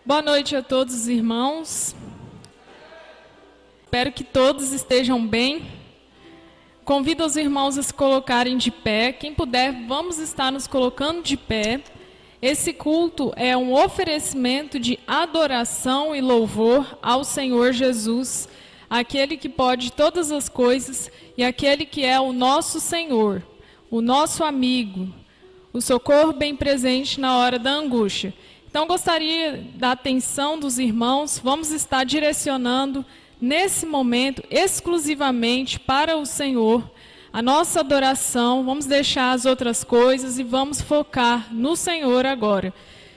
Boa noite a todos os irmãos. Espero que todos estejam bem. Convido os irmãos a se colocarem de pé. Quem puder, vamos estar nos colocando de pé. Esse culto é um oferecimento de adoração e louvor ao Senhor Jesus, aquele que pode todas as coisas e aquele que é o nosso Senhor, o nosso amigo, o socorro bem presente na hora da angústia. Então, gostaria da atenção dos irmãos, vamos estar direcionando nesse momento exclusivamente para o Senhor a nossa adoração, vamos deixar as outras coisas e vamos focar no Senhor agora.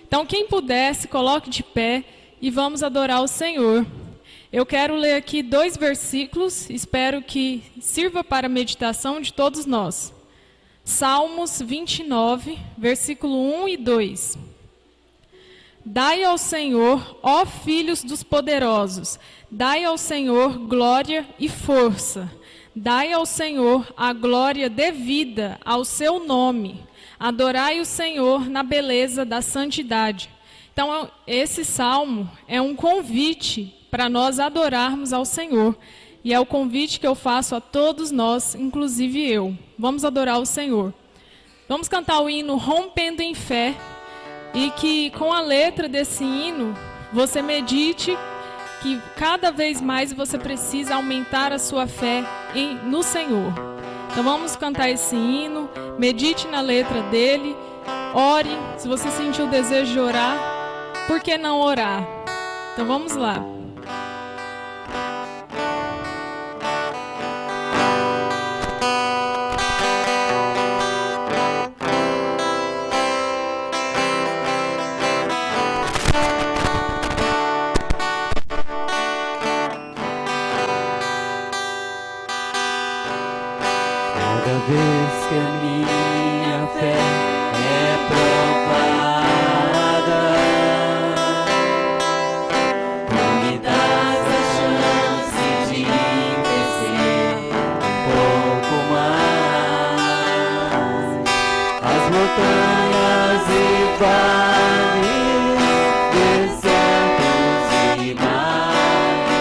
Então, quem puder, se coloque de pé e vamos adorar o Senhor. Eu quero ler aqui 2 versículos, espero que sirva para a meditação de todos nós. Salmos 29, versículo 1 e 2. Dai ao Senhor, ó filhos dos poderosos, dai ao Senhor glória e força. Dai ao Senhor a glória devida ao seu nome. Adorai o Senhor na beleza da santidade. Então, esse salmo é um convite para nós adorarmos ao Senhor. E é o convite que eu faço a todos nós, inclusive eu. Vamos adorar o Senhor. Vamos cantar o hino Rompendo em Fé. E que com a letra desse hino, você medite que cada vez mais você precisa aumentar a sua fé no Senhor. Então vamos cantar esse hino, medite na letra dele, ore. Se você sentir o desejo de orar, por que não orar? Então vamos lá. Cada vez que a minha fé é provada, tu me dás a chance de crescer um pouco mais. As montanhas e vales, desertos e mares,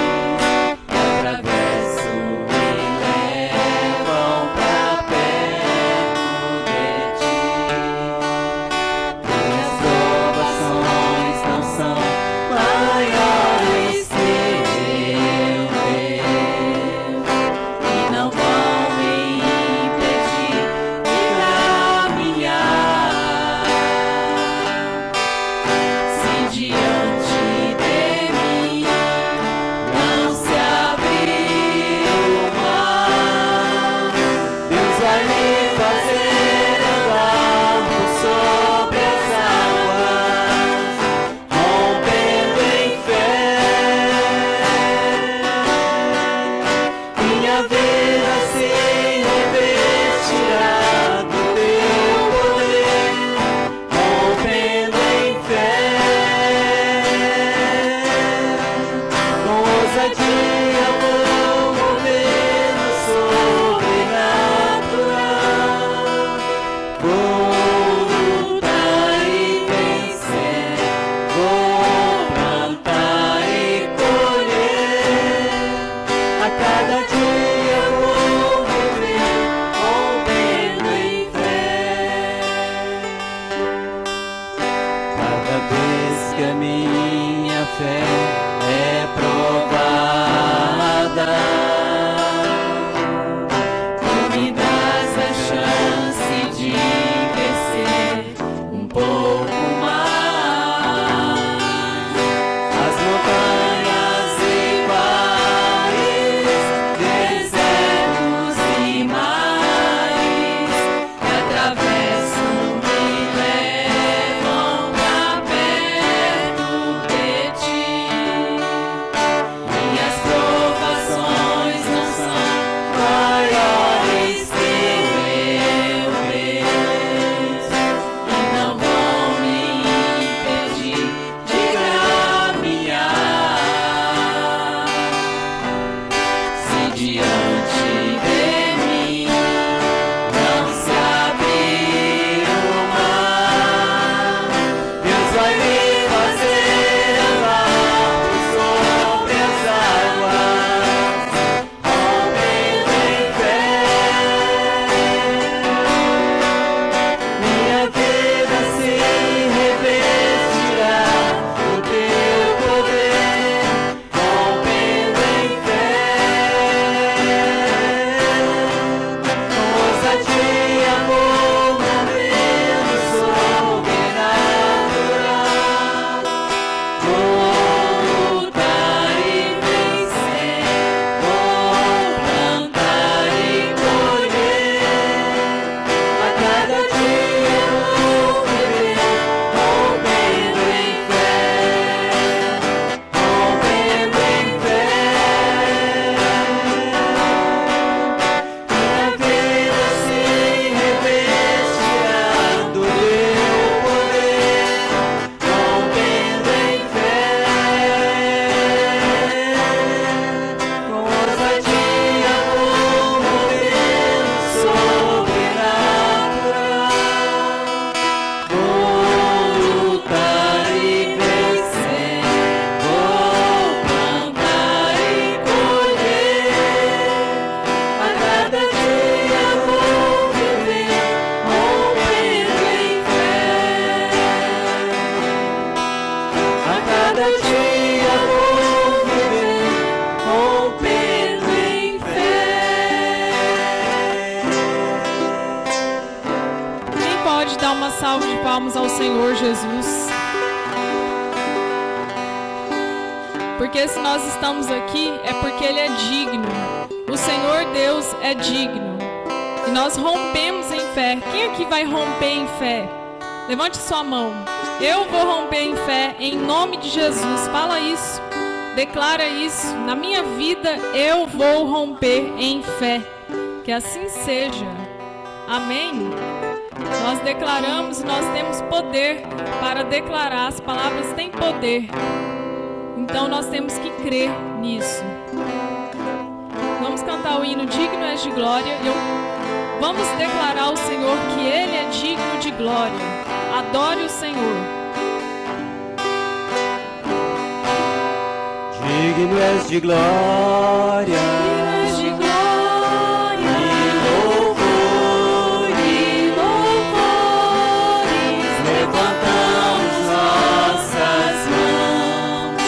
atravesso e levam pra perto de ti. Minhas provações não são maiores que meu Deus e não vão me impedir de caminhar. Se diante de mim não se abrir o mar, Deus vai me fazer andar por sobre as águas, rompendo em fé. Minha vida se revestirá do teu poder, rompendo em fé. Com ousadia vou mover no sobrenatural. Vou lutar e vencer, vou plantar e colher. A cada dia vou viver, rompendo em fé. Cada vez que a minha fé é provada, tu me dás a chance de crescer um pouco mais. As montanhas e vales, desertos e mares, que atravessam e levam pra perto de ti. Minhas provações cada dia vou viver, rompendo em fé. Quem pode dar uma salva de palmas ao Senhor Jesus? Porque se nós estamos aqui, é porque Ele é digno. O Senhor Deus é digno. E nós rompemos em fé. Quem aqui vai romper em fé? Levante sua mão. Eu vou romper em fé, em nome de Jesus. Fala isso. Declara isso. Na minha vida, eu vou romper em fé. Que assim seja. Amém? Nós declaramos e nós temos poder para declarar. As palavras têm poder. Então nós temos que crer nisso. Vamos cantar o hino Digno és de Glória. Vamos declarar ao Senhor que Ele é digno de glória. Adore o Senhor. Digno és de glória, Digno és de glória, e louvores, levantamos nossas mãos,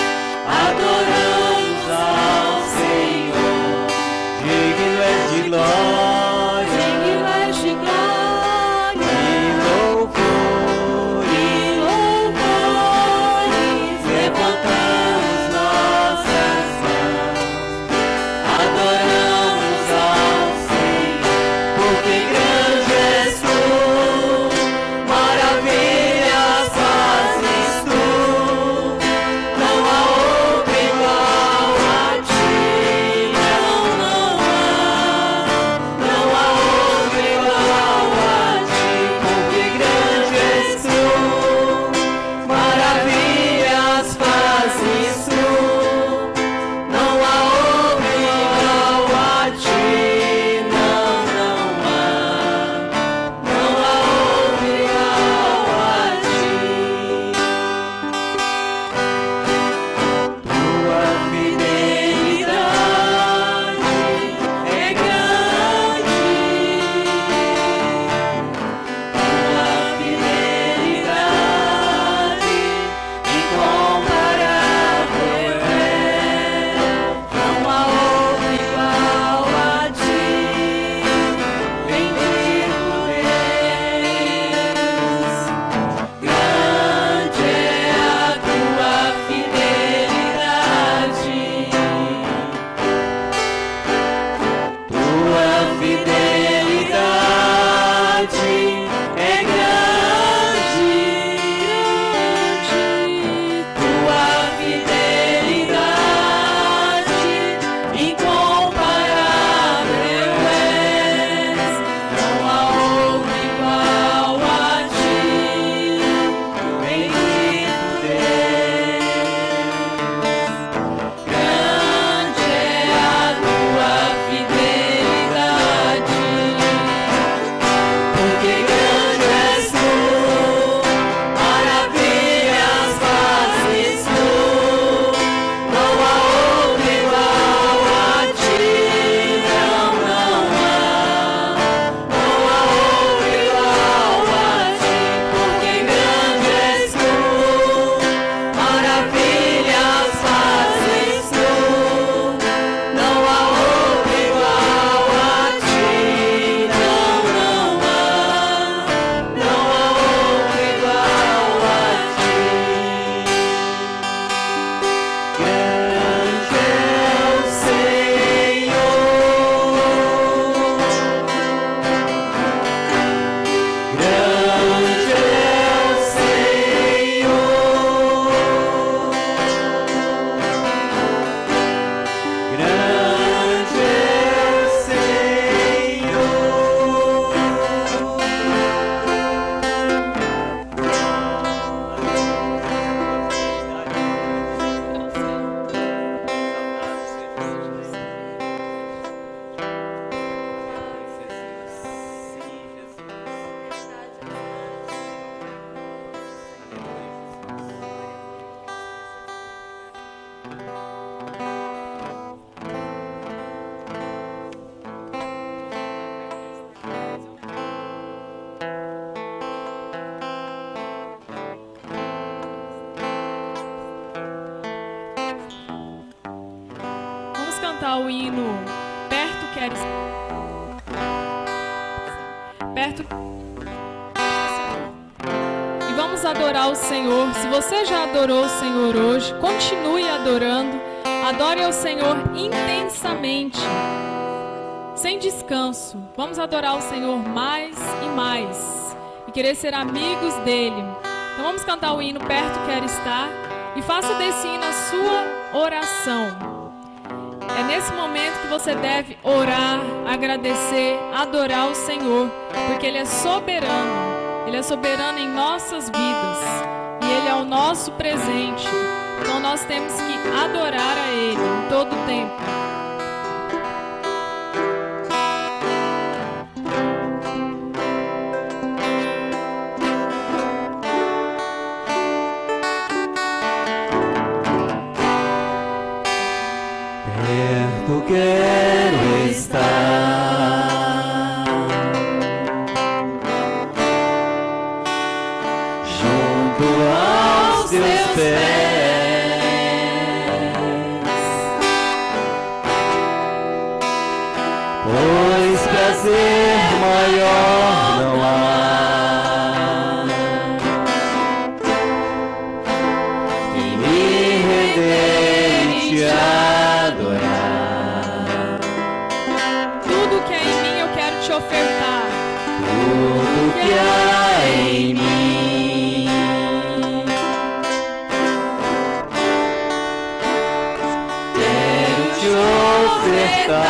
adoramos ao Senhor. Digno és de glória, digno és de glória, e louvores, levantamos nossas mãos, cantar o hino Perto Queres. Perto. E vamos adorar o Senhor. Se você já adorou o Senhor hoje, continue adorando. Adore ao Senhor intensamente, sem descanso. Vamos adorar o Senhor mais e mais e querer ser amigos dele. Então vamos cantar o hino Perto Quero Estar e faça desse hino a sua oração. É nesse momento que você deve orar, agradecer, adorar o Senhor, porque Ele é soberano. Ele é soberano em nossas vidas e Ele é o nosso presente. Então nós temos que adorar a Ele em todo o tempo. Perto quero estar, junto aos teus pés, pois prazer maior não há que me render e te adorar. Tudo que há em mim eu quero te ofertar. Tudo que há em mim, quero te ofertar.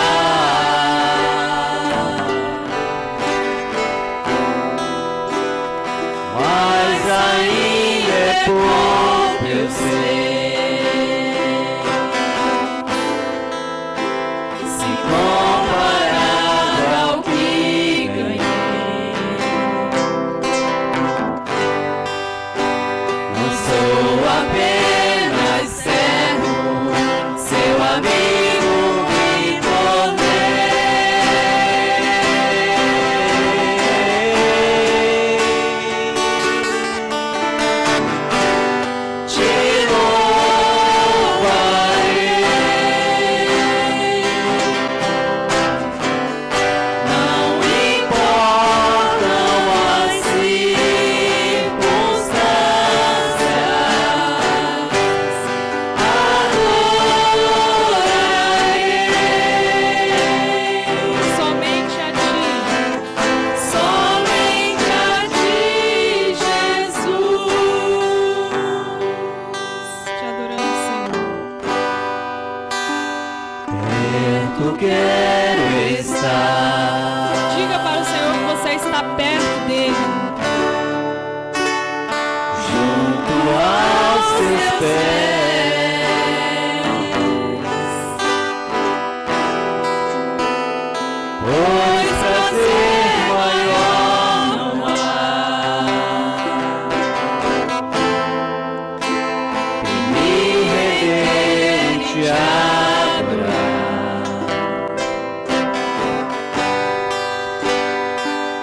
Mas ainda é pouco, eu sei, se comparado ao que ganhei. Não sou apenas servo, seu amigo me tornei. Te louvarei. Não importam as circunstâncias, adorarei Somente a ti. somente a ti, Jesus. Te adoramos, Senhor. Perto quero estar, Diga para o Senhor que você está perto dele. junto aos teus pés, pois prazer maior não há que me render e te adorar.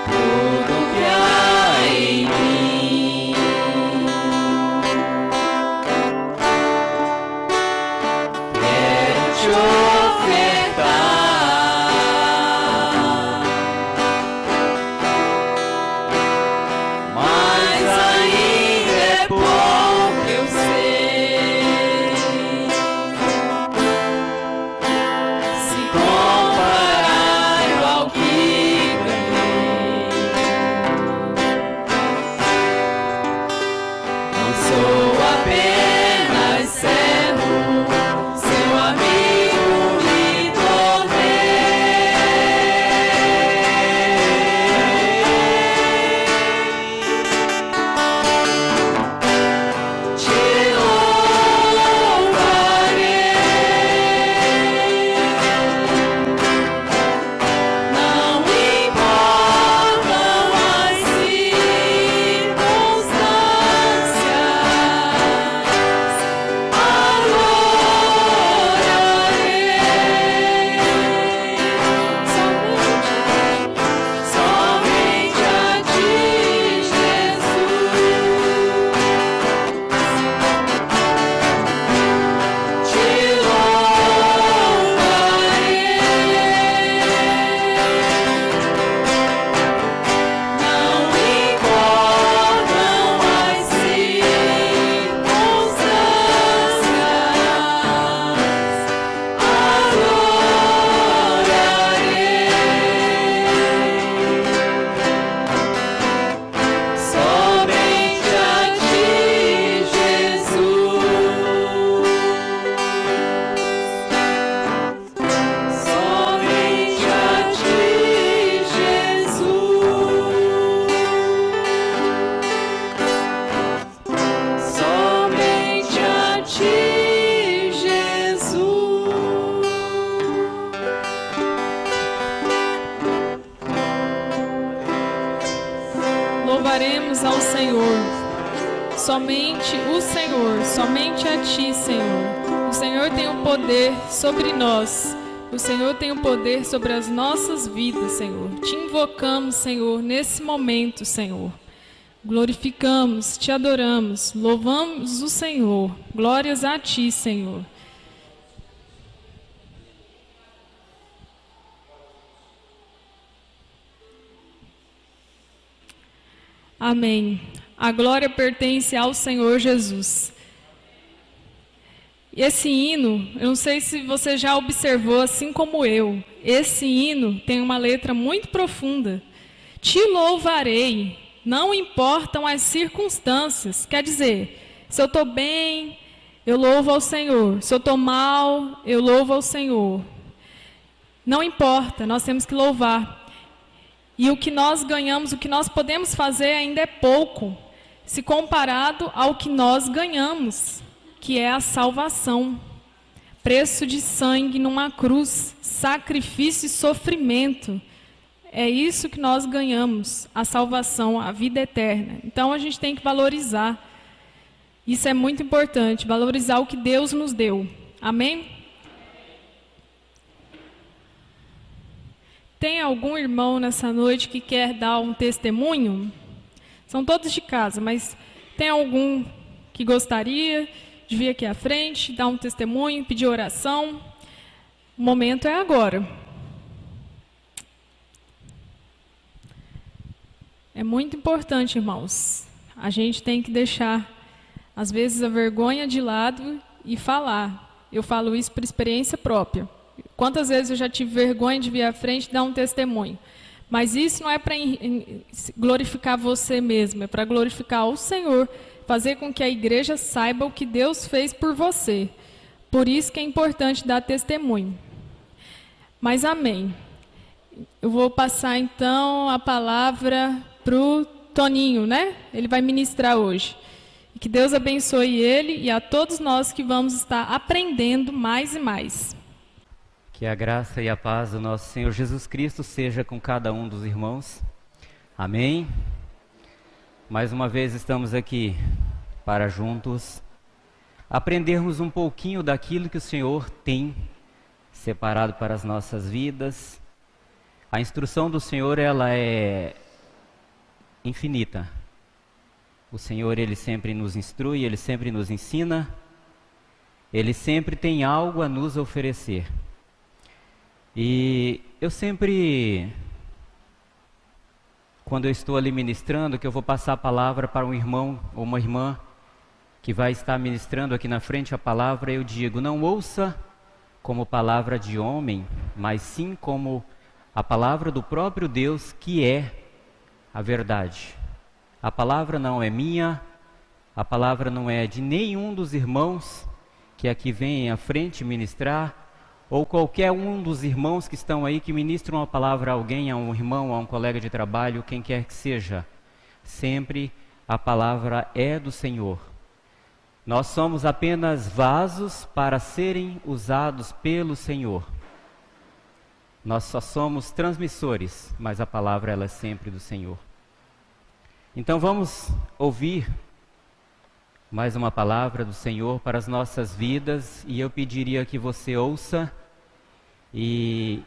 Tudo que há em mim, Senhor. Somente o Senhor, somente a Ti, Senhor. O Senhor tem o poder sobre nós. O Senhor tem o poder sobre as nossas vidas, Senhor. Te invocamos, Senhor, nesse momento, Senhor. Glorificamos, Te adoramos, louvamos o Senhor. Glórias a Ti, Senhor. Amém. A glória pertence ao Senhor Jesus. Esse hino, eu não sei se você já observou, assim como eu, esse hino tem uma letra muito profunda. Te louvarei, não importam as circunstâncias. Quer dizer, se eu estou bem, eu louvo ao Senhor. Se eu estou mal, eu louvo ao Senhor. Não importa, nós temos que louvar. E o que nós ganhamos, o que nós podemos fazer ainda é pouco, se comparado ao que nós ganhamos, que é a salvação. Preço de sangue numa cruz, sacrifício e sofrimento. É isso que nós ganhamos, a salvação, a vida eterna. Então a gente tem que valorizar. Isso é muito importante, valorizar o que Deus nos deu. Amém? Tem algum irmão nessa noite que quer dar um testemunho? São todos de casa, mas tem algum que gostaria de vir aqui à frente, dar um testemunho, pedir oração? O momento é agora. É muito importante, irmãos. A gente tem que deixar, às vezes, a vergonha de lado e falar. Eu falo isso por experiência própria. Quantas vezes eu já tive vergonha de vir à frente e dar um testemunho. Mas isso não é para glorificar você mesmo, é para glorificar o Senhor, fazer com que a igreja saiba o que Deus fez por você. Por isso que é importante dar testemunho. Mas amém. Eu vou passar então a palavra para o Toninho, né? Ele vai ministrar hoje. E que Deus abençoe ele e a todos nós que vamos estar aprendendo mais e mais. Que a graça e a paz do nosso Senhor Jesus Cristo seja com cada um dos irmãos. Amém. Mais uma vez estamos aqui para juntos aprendermos um pouquinho daquilo que o Senhor tem separado para as nossas vidas. A instrução do Senhor, ela é infinita. O Senhor, Ele sempre nos instrui, Ele sempre nos ensina, Ele sempre tem algo a nos oferecer. E eu sempre, quando eu estou ali ministrando, que eu vou passar a palavra para um irmão ou uma irmã que vai estar ministrando aqui na frente a palavra, eu digo, não ouça como palavra de homem, mas sim como a palavra do próprio Deus, que é a verdade. A palavra não é minha, a palavra não é de nenhum dos irmãos que aqui vêm à frente ministrar, ou qualquer um dos irmãos que estão aí que ministram a palavra a alguém, a um irmão, a um colega de trabalho, quem quer que seja. Sempre a palavra é do Senhor. Nós somos apenas vasos para serem usados pelo Senhor. Nós só somos transmissores, mas a palavra ela é sempre do Senhor. Então vamos ouvir mais uma palavra do Senhor para as nossas vidas, e eu pediria que você ouça e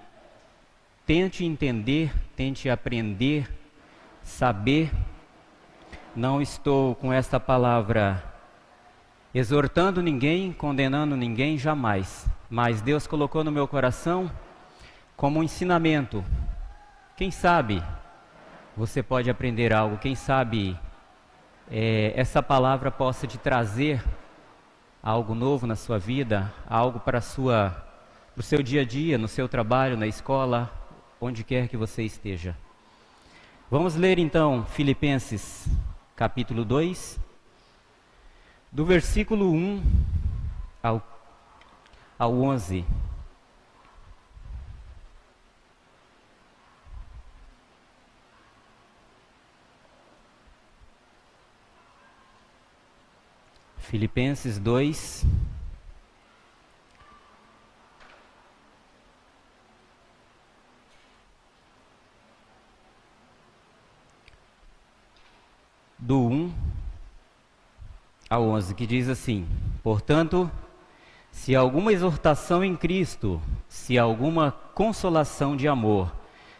tente entender, tente aprender, saber. Não estou com esta palavra exortando ninguém, condenando ninguém, jamais. Mas Deus colocou no meu coração como um ensinamento. Quem sabe você pode aprender algo, quem sabe essa palavra possa te trazer algo novo na sua vida, algo para o seu dia a dia, no seu trabalho, na escola, onde quer que você esteja. Vamos ler então Filipenses capítulo 2, do versículo 1 ao 11. Filipenses 2, do 1 ao 11, que diz assim: portanto, se alguma exortação em Cristo, se alguma consolação de amor,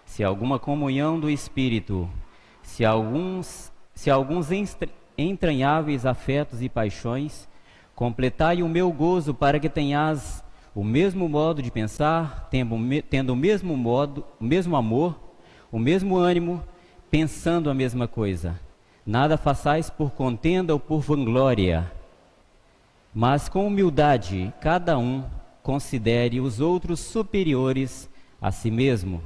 se alguma comunhão do Espírito, se alguns entranháveis afetos e paixões, completai o meu gozo para que tenhas o mesmo modo de pensar, tendo o mesmo amor, o mesmo ânimo, pensando a mesma coisa. Nada façais por contenda ou por vanglória, mas com humildade cada um considere os outros superiores a si mesmo.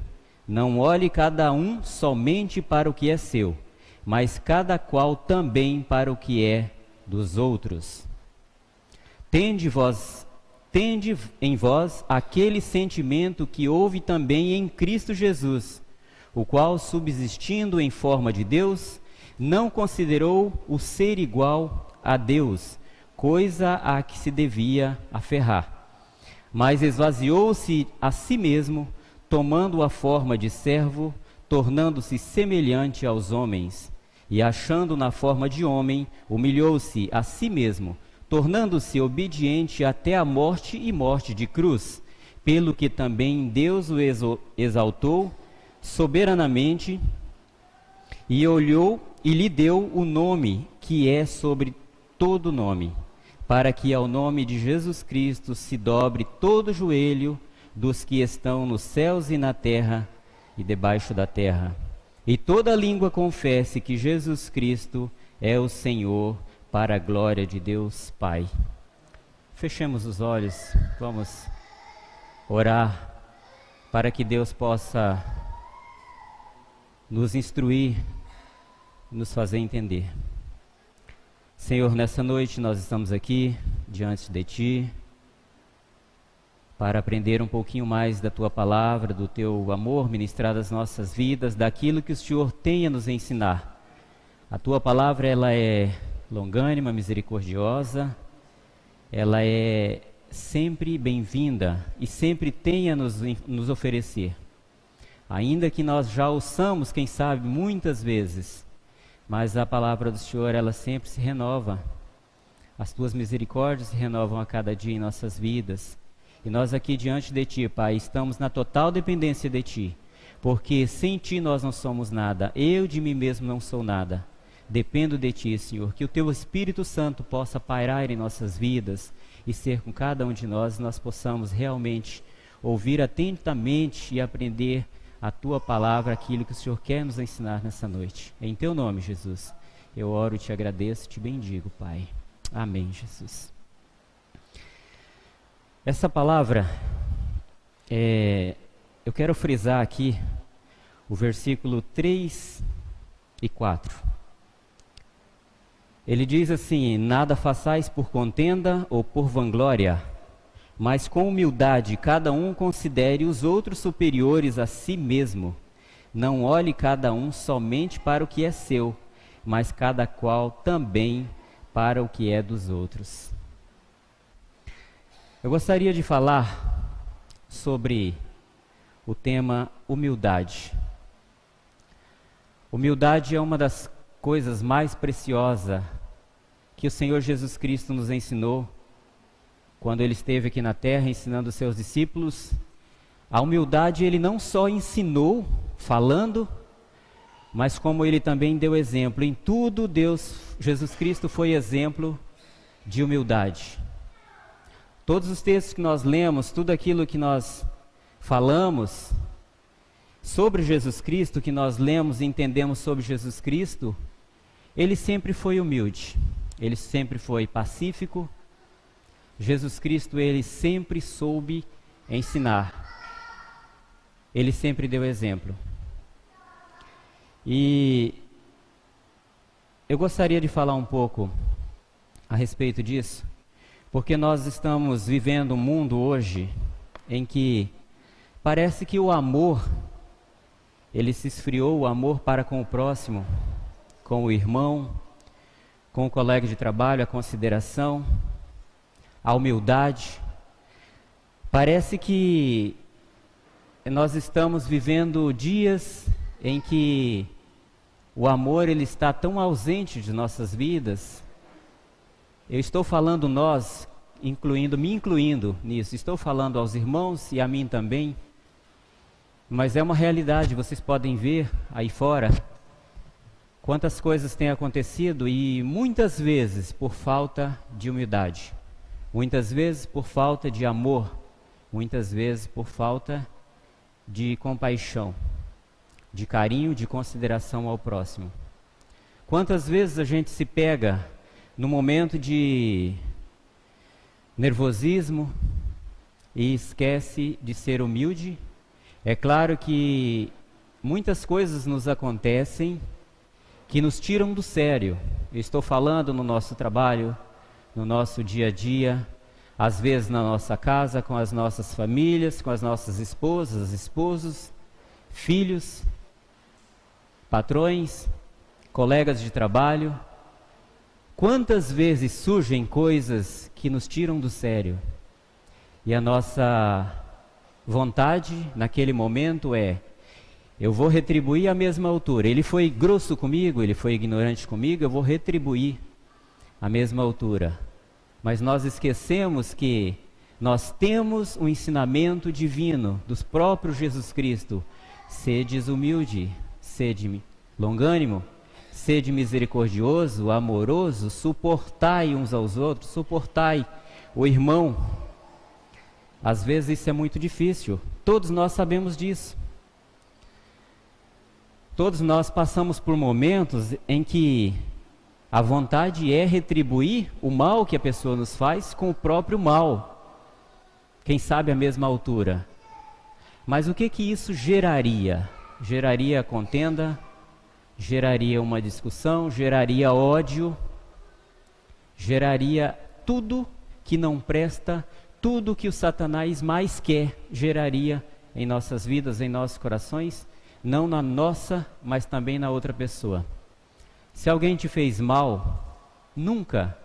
Não olhe cada um somente para o que é seu, mas cada qual também para o que é dos outros. Tende em vós aquele sentimento que houve também em Cristo Jesus, o qual, subsistindo em forma de Deus, não considerou o ser igual a Deus, coisa a que se devia aferrar, mas esvaziou-se a si mesmo, tomando a forma de servo, tornando-se semelhante aos homens, e achando na forma de homem, humilhou-se a si mesmo, tornando-se obediente até a morte e morte de cruz, pelo que também Deus o exaltou soberanamente e lhe deu o nome que é sobre todo nome, para que ao nome de Jesus Cristo se dobre todo joelho dos que estão nos céus e na terra e debaixo da terra, e toda língua confesse que Jesus Cristo é o Senhor, para a glória de Deus Pai. Fechemos os olhos, vamos orar para que Deus possa nos instruir, nos fazer entender. Senhor, nessa noite nós estamos aqui diante de Ti para aprender um pouquinho mais da Tua palavra, do Teu amor ministrado às nossas vidas, daquilo que o Senhor tem a nos ensinar. A Tua palavra, ela é longânima, misericordiosa, ela é sempre bem-vinda e sempre tem a nos oferecer. Ainda que nós já ouçamos, quem sabe, muitas vezes, mas a palavra do Senhor, ela sempre se renova. As Tuas misericórdias se renovam a cada dia em nossas vidas. E nós aqui diante de Ti, Pai, estamos na total dependência de Ti, porque sem Ti nós não somos nada, eu de mim mesmo não sou nada. Dependo de Ti, Senhor, que o Teu Espírito Santo possa pairar em nossas vidas e ser com cada um de nós, e nós possamos realmente ouvir atentamente e aprender a Tua palavra, aquilo que o Senhor quer nos ensinar nessa noite. Em Teu nome, Jesus, eu oro, Te agradeço, Te bendigo, Pai. Amém, Jesus. Essa palavra, eu quero frisar aqui o versículo 3 e 4. Ele diz assim: nada façais por contenda ou por vanglória, mas com humildade cada um considere os outros superiores a si mesmo. Não olhe cada um somente para o que é seu, mas cada qual também para o que é dos outros. Eu gostaria de falar sobre o tema humildade. Humildade é uma das coisas mais preciosas que o Senhor Jesus Cristo nos ensinou quando Ele esteve aqui na terra ensinando os seus discípulos. A humildade Ele não só ensinou falando, mas como Ele também deu exemplo. Em tudo Jesus Cristo foi exemplo de humildade. Todos os textos que nós lemos, tudo aquilo que nós falamos sobre Jesus Cristo, que nós lemos e entendemos sobre Jesus Cristo, Ele sempre foi humilde, Ele sempre foi pacífico. Jesus Cristo, Ele sempre soube ensinar, Ele sempre deu exemplo. E eu gostaria de falar um pouco a respeito disso, porque nós estamos vivendo um mundo hoje em que parece que o amor, ele se esfriou, o amor para com o próximo, com o irmão, com o colega de trabalho, a consideração, a humildade. Parece que nós estamos vivendo dias em que o amor ele está tão ausente de nossas vidas. Eu estou falando nós, me incluindo nisso. Estou falando aos irmãos e a mim também. Mas é uma realidade, vocês podem ver aí fora quantas coisas têm acontecido e muitas vezes por falta de humildade, muitas vezes por falta de amor, muitas vezes por falta de compaixão, de carinho, de consideração ao próximo. Quantas vezes a gente se pega no momento de nervosismo e esquece de ser humilde. É claro que muitas coisas nos acontecem que nos tiram do sério. Eu estou falando no nosso trabalho, no nosso dia a dia, às vezes na nossa casa, com as nossas famílias, com as nossas esposas, esposos, filhos, patrões, colegas de trabalho. Quantas vezes surgem coisas que nos tiram do sério? E a nossa vontade naquele momento é: eu vou retribuir à mesma altura. Ele foi grosso comigo, ele foi ignorante comigo, eu vou retribuir à mesma altura. Mas nós esquecemos que nós temos um ensinamento divino dos próprios Jesus Cristo. Sedes humilde, sede longânimo, sede misericordioso, amoroso, suportai uns aos outros, suportai o irmão. Às vezes isso é muito difícil, todos nós sabemos disso. Todos nós passamos por momentos em que a vontade é retribuir o mal que a pessoa nos faz com o próprio mal. Quem sabe a mesma altura. Mas o que isso geraria? Geraria contenda, geraria uma discussão, geraria ódio, geraria tudo que não presta, tudo que o Satanás mais quer, geraria em nossas vidas, em nossos corações, não na nossa, mas também na outra pessoa. Se alguém te fez mal, nunca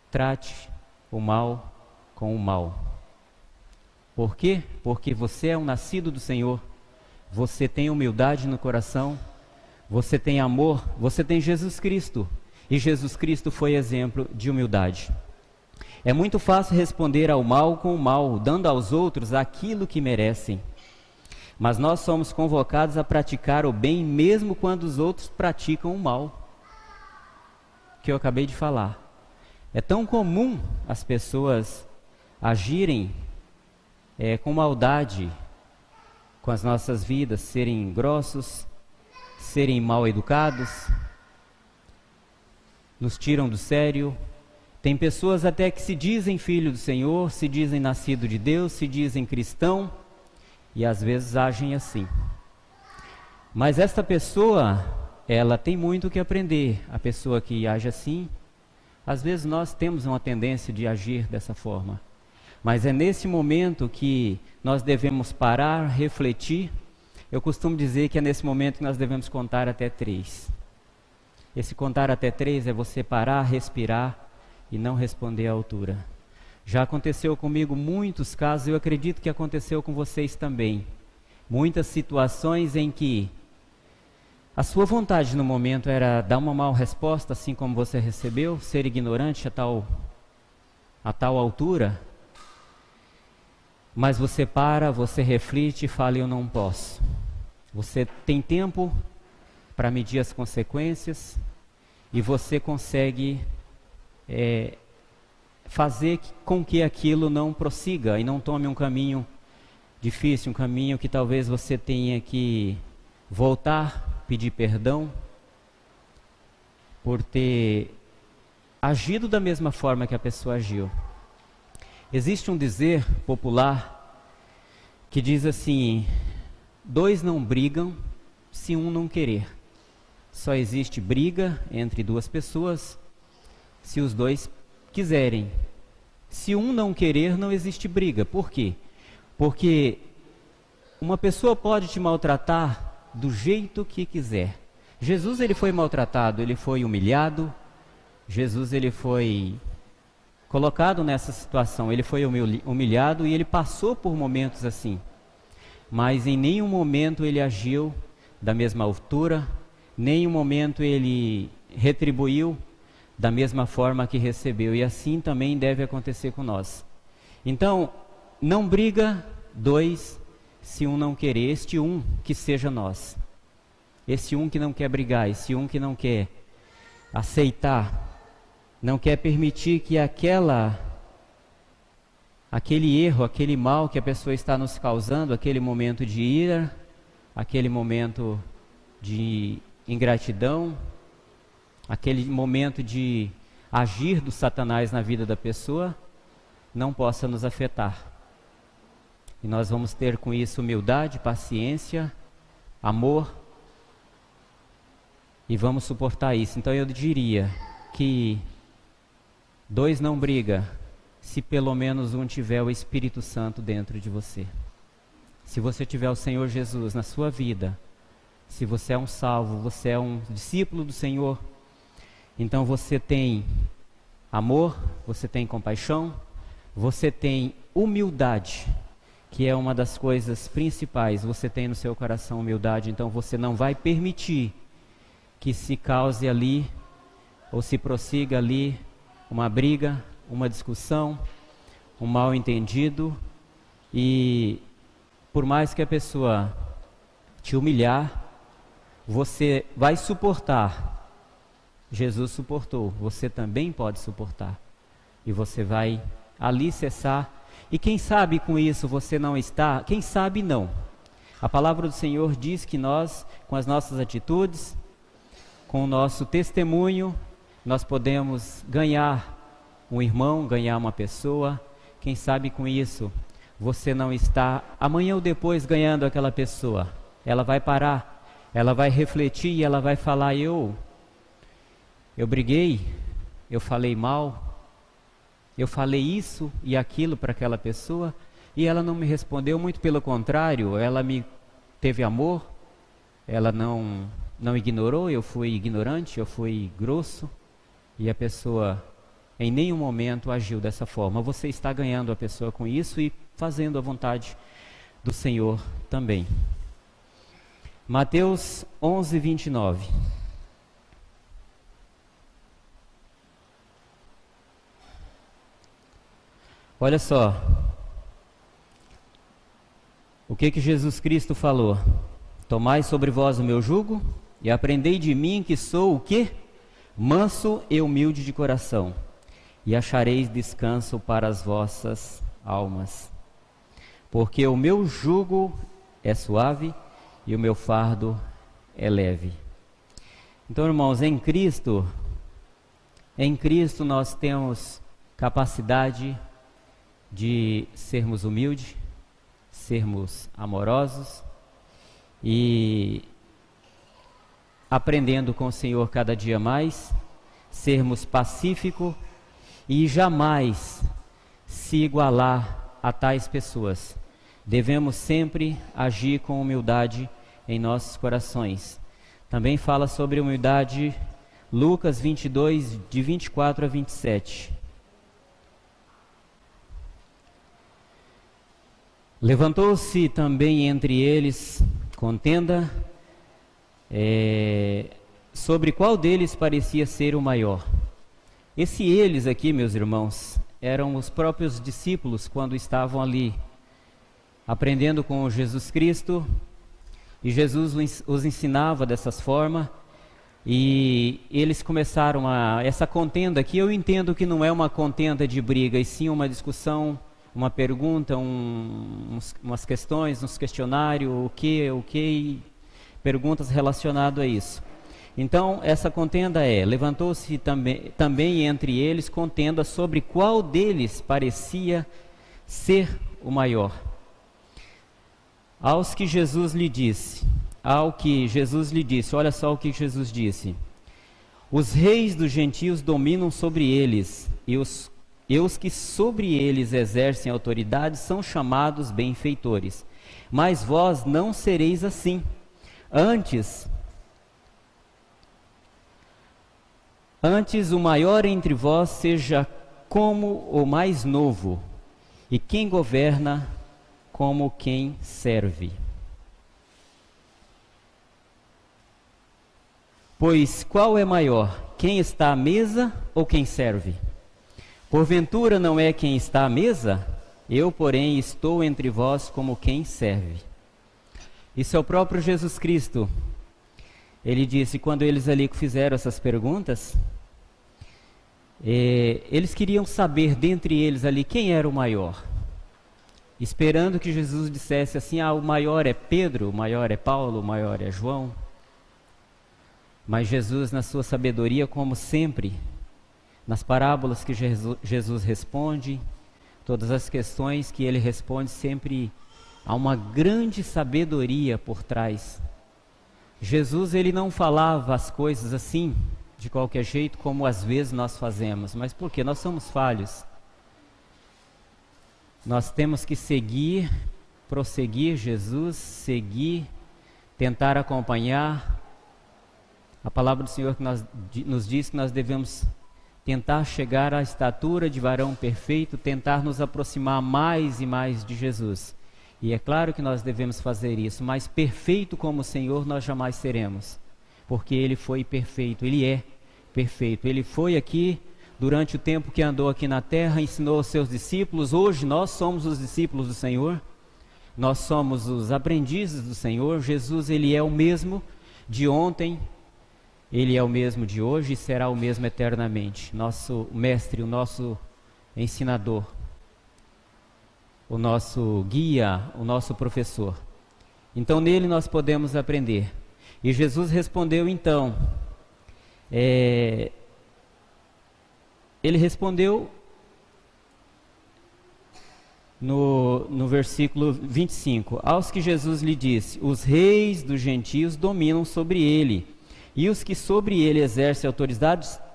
trate o mal com o mal. Por quê? Porque você é um nascido do Senhor, você tem humildade no coração, você tem amor, você tem Jesus Cristo, e Jesus Cristo foi exemplo de humildade. É muito fácil responder ao mal com o mal, dando aos outros aquilo que merecem. Mas nós somos convocados a praticar o bem mesmo quando os outros praticam o mal. Que eu acabei de falar. É tão comum as pessoas agirem com maldade com as nossas vidas, serem grossos, serem mal educados, nos tiram do sério. Tem pessoas até que se dizem filho do Senhor, se dizem nascido de Deus, se dizem cristão, e às vezes agem assim. Mas esta pessoa, ela tem muito que aprender. A pessoa que age assim, às vezes nós temos uma tendência de agir dessa forma. Mas é nesse momento que nós devemos parar, refletir. Eu costumo dizer que é nesse momento que nós devemos contar até 3. Esse contar até 3 é você parar, respirar e não responder à altura. Já aconteceu comigo muitos casos, eu acredito que aconteceu com vocês também. Muitas situações em que a sua vontade no momento era dar uma mal resposta, assim como você recebeu, ser ignorante a tal altura. Mas você para, você reflete e fala: eu não posso. Você tem tempo para medir as consequências e você consegue fazer com que aquilo não prossiga e não tome um caminho difícil, um caminho que talvez você tenha que voltar, pedir perdão por ter agido da mesma forma que a pessoa agiu. Existe um dizer popular que diz assim: 2 não brigam se um não querer. Só existe briga entre 2 pessoas se os 2 quiserem. Se um não querer, não existe briga. Por quê? Porque uma pessoa pode te maltratar do jeito que quiser. Jesus, ele foi maltratado, ele foi humilhado. Jesus, ele foi colocado nessa situação, ele foi humilhado e ele passou por momentos assim. Mas em nenhum momento ele agiu da mesma altura, nenhum momento ele retribuiu da mesma forma que recebeu, e assim também deve acontecer com nós. Então, não briga dois se um não querer, este um que seja nós. Esse um que não quer brigar, esse um que não quer aceitar, não quer permitir que aquele erro, aquele mal que a pessoa está nos causando, aquele momento de ira, aquele momento de ingratidão, aquele momento de agir do Satanás na vida da pessoa, não possa nos afetar. E nós vamos ter com isso humildade, paciência, amor, e vamos suportar isso. Então eu diria que dois não brigam se pelo menos um tiver o Espírito Santo dentro de você. Se você tiver o Senhor Jesus na sua vida, se você é um salvo, você é um discípulo do Senhor, então você tem amor, você tem compaixão, você tem humildade, que é uma das coisas principais. Você tem no seu coração humildade, então você não vai permitir que se cause ali, ou se prossiga ali, uma briga, uma discussão, um mal entendido, e por mais que a pessoa te humilhar, você vai suportar. Jesus suportou, você também pode suportar. E você vai ali cessar. E quem sabe com isso você não está, quem sabe não. A palavra do Senhor diz que nós, com as nossas atitudes, com o nosso testemunho, nós podemos ganhar um irmão, ganhar uma pessoa. Quem sabe com isso você não está amanhã ou depois ganhando aquela pessoa. Ela vai parar, ela vai refletir e ela vai falar: eu briguei, eu falei mal, eu falei isso e aquilo para aquela pessoa e ela não me respondeu, muito pelo contrário, ela me teve amor, ela não ignorou, eu fui ignorante, eu fui grosso, e a pessoa em nenhum momento agiu dessa forma. Você está ganhando a pessoa com isso e fazendo a vontade do Senhor também. Mateus 11, 29. Olha só, o que Jesus Cristo falou: tomai sobre vós o meu jugo e aprendei de mim, que sou o quê? Manso e humilde de coração, e achareis descanso para as vossas almas. Porque o meu jugo é suave e o meu fardo é leve. Então, irmãos, em Cristo nós temos capacidade de sermos humildes, sermos amorosos e aprendendo com o Senhor cada dia mais, sermos pacíficos e jamais se igualar a tais pessoas. Devemos sempre agir com humildade em nossos corações. Também fala sobre humildade Lucas 22, de 24 a 27. Levantou-se também entre eles contenda sobre qual deles parecia ser o maior. Esse eles aqui, meus irmãos, eram os próprios discípulos quando estavam ali aprendendo com Jesus Cristo, e Jesus os ensinava dessas formas, e eles começaram essa contenda aqui. Eu entendo que não é uma contenda de briga, e sim uma discussão, uma pergunta, umas questões, uns questionários, o que, perguntas relacionadas a isso. Então, essa contenda levantou-se também entre eles contenda sobre qual deles parecia ser o maior. Ao que Jesus lhe disse, olha só o que Jesus disse: os reis dos gentios dominam sobre eles, e os que sobre eles exercem autoridade são chamados benfeitores. Mas vós não sereis assim. Antes o maior entre vós seja como o mais novo, e quem governa como quem serve. Pois qual é maior, quem está à mesa ou quem serve? Porventura não é quem está à mesa? Eu, porém, estou entre vós como quem serve. Isso é o próprio Jesus Cristo. Ele disse, quando eles ali fizeram essas perguntas, eles queriam saber dentre eles ali quem era o maior. Esperando que Jesus dissesse assim, o maior é Pedro, o maior é Paulo, o maior é João. Mas Jesus, na sua sabedoria, como sempre, nas parábolas que Jesus responde, todas as questões que ele responde, sempre há uma grande sabedoria por trás. Jesus, ele não falava as coisas assim, de qualquer jeito, como às vezes nós fazemos. Mas por quê? Nós somos falhos. Nós temos que seguir, prosseguir Jesus, seguir, tentar acompanhar. A palavra do Senhor nos diz que nós devemos tentar chegar à estatura de varão perfeito, tentar nos aproximar mais e mais de Jesus. E é claro que nós devemos fazer isso, mas perfeito como o Senhor nós jamais seremos, porque Ele foi perfeito, Ele é perfeito. Ele foi aqui durante o tempo que andou aqui na terra, ensinou aos seus discípulos. Hoje nós somos os discípulos do Senhor, nós somos os aprendizes do Senhor. Jesus, Ele é o mesmo de ontem, Ele é o mesmo de hoje e será o mesmo eternamente. Nosso mestre, o nosso ensinador, o nosso guia, o nosso professor. Então nele nós podemos aprender. E Jesus respondeu então, ele respondeu no versículo 25, aos que Jesus lhe disse, os reis dos gentios dominam sobre ele, e os que sobre ele exercem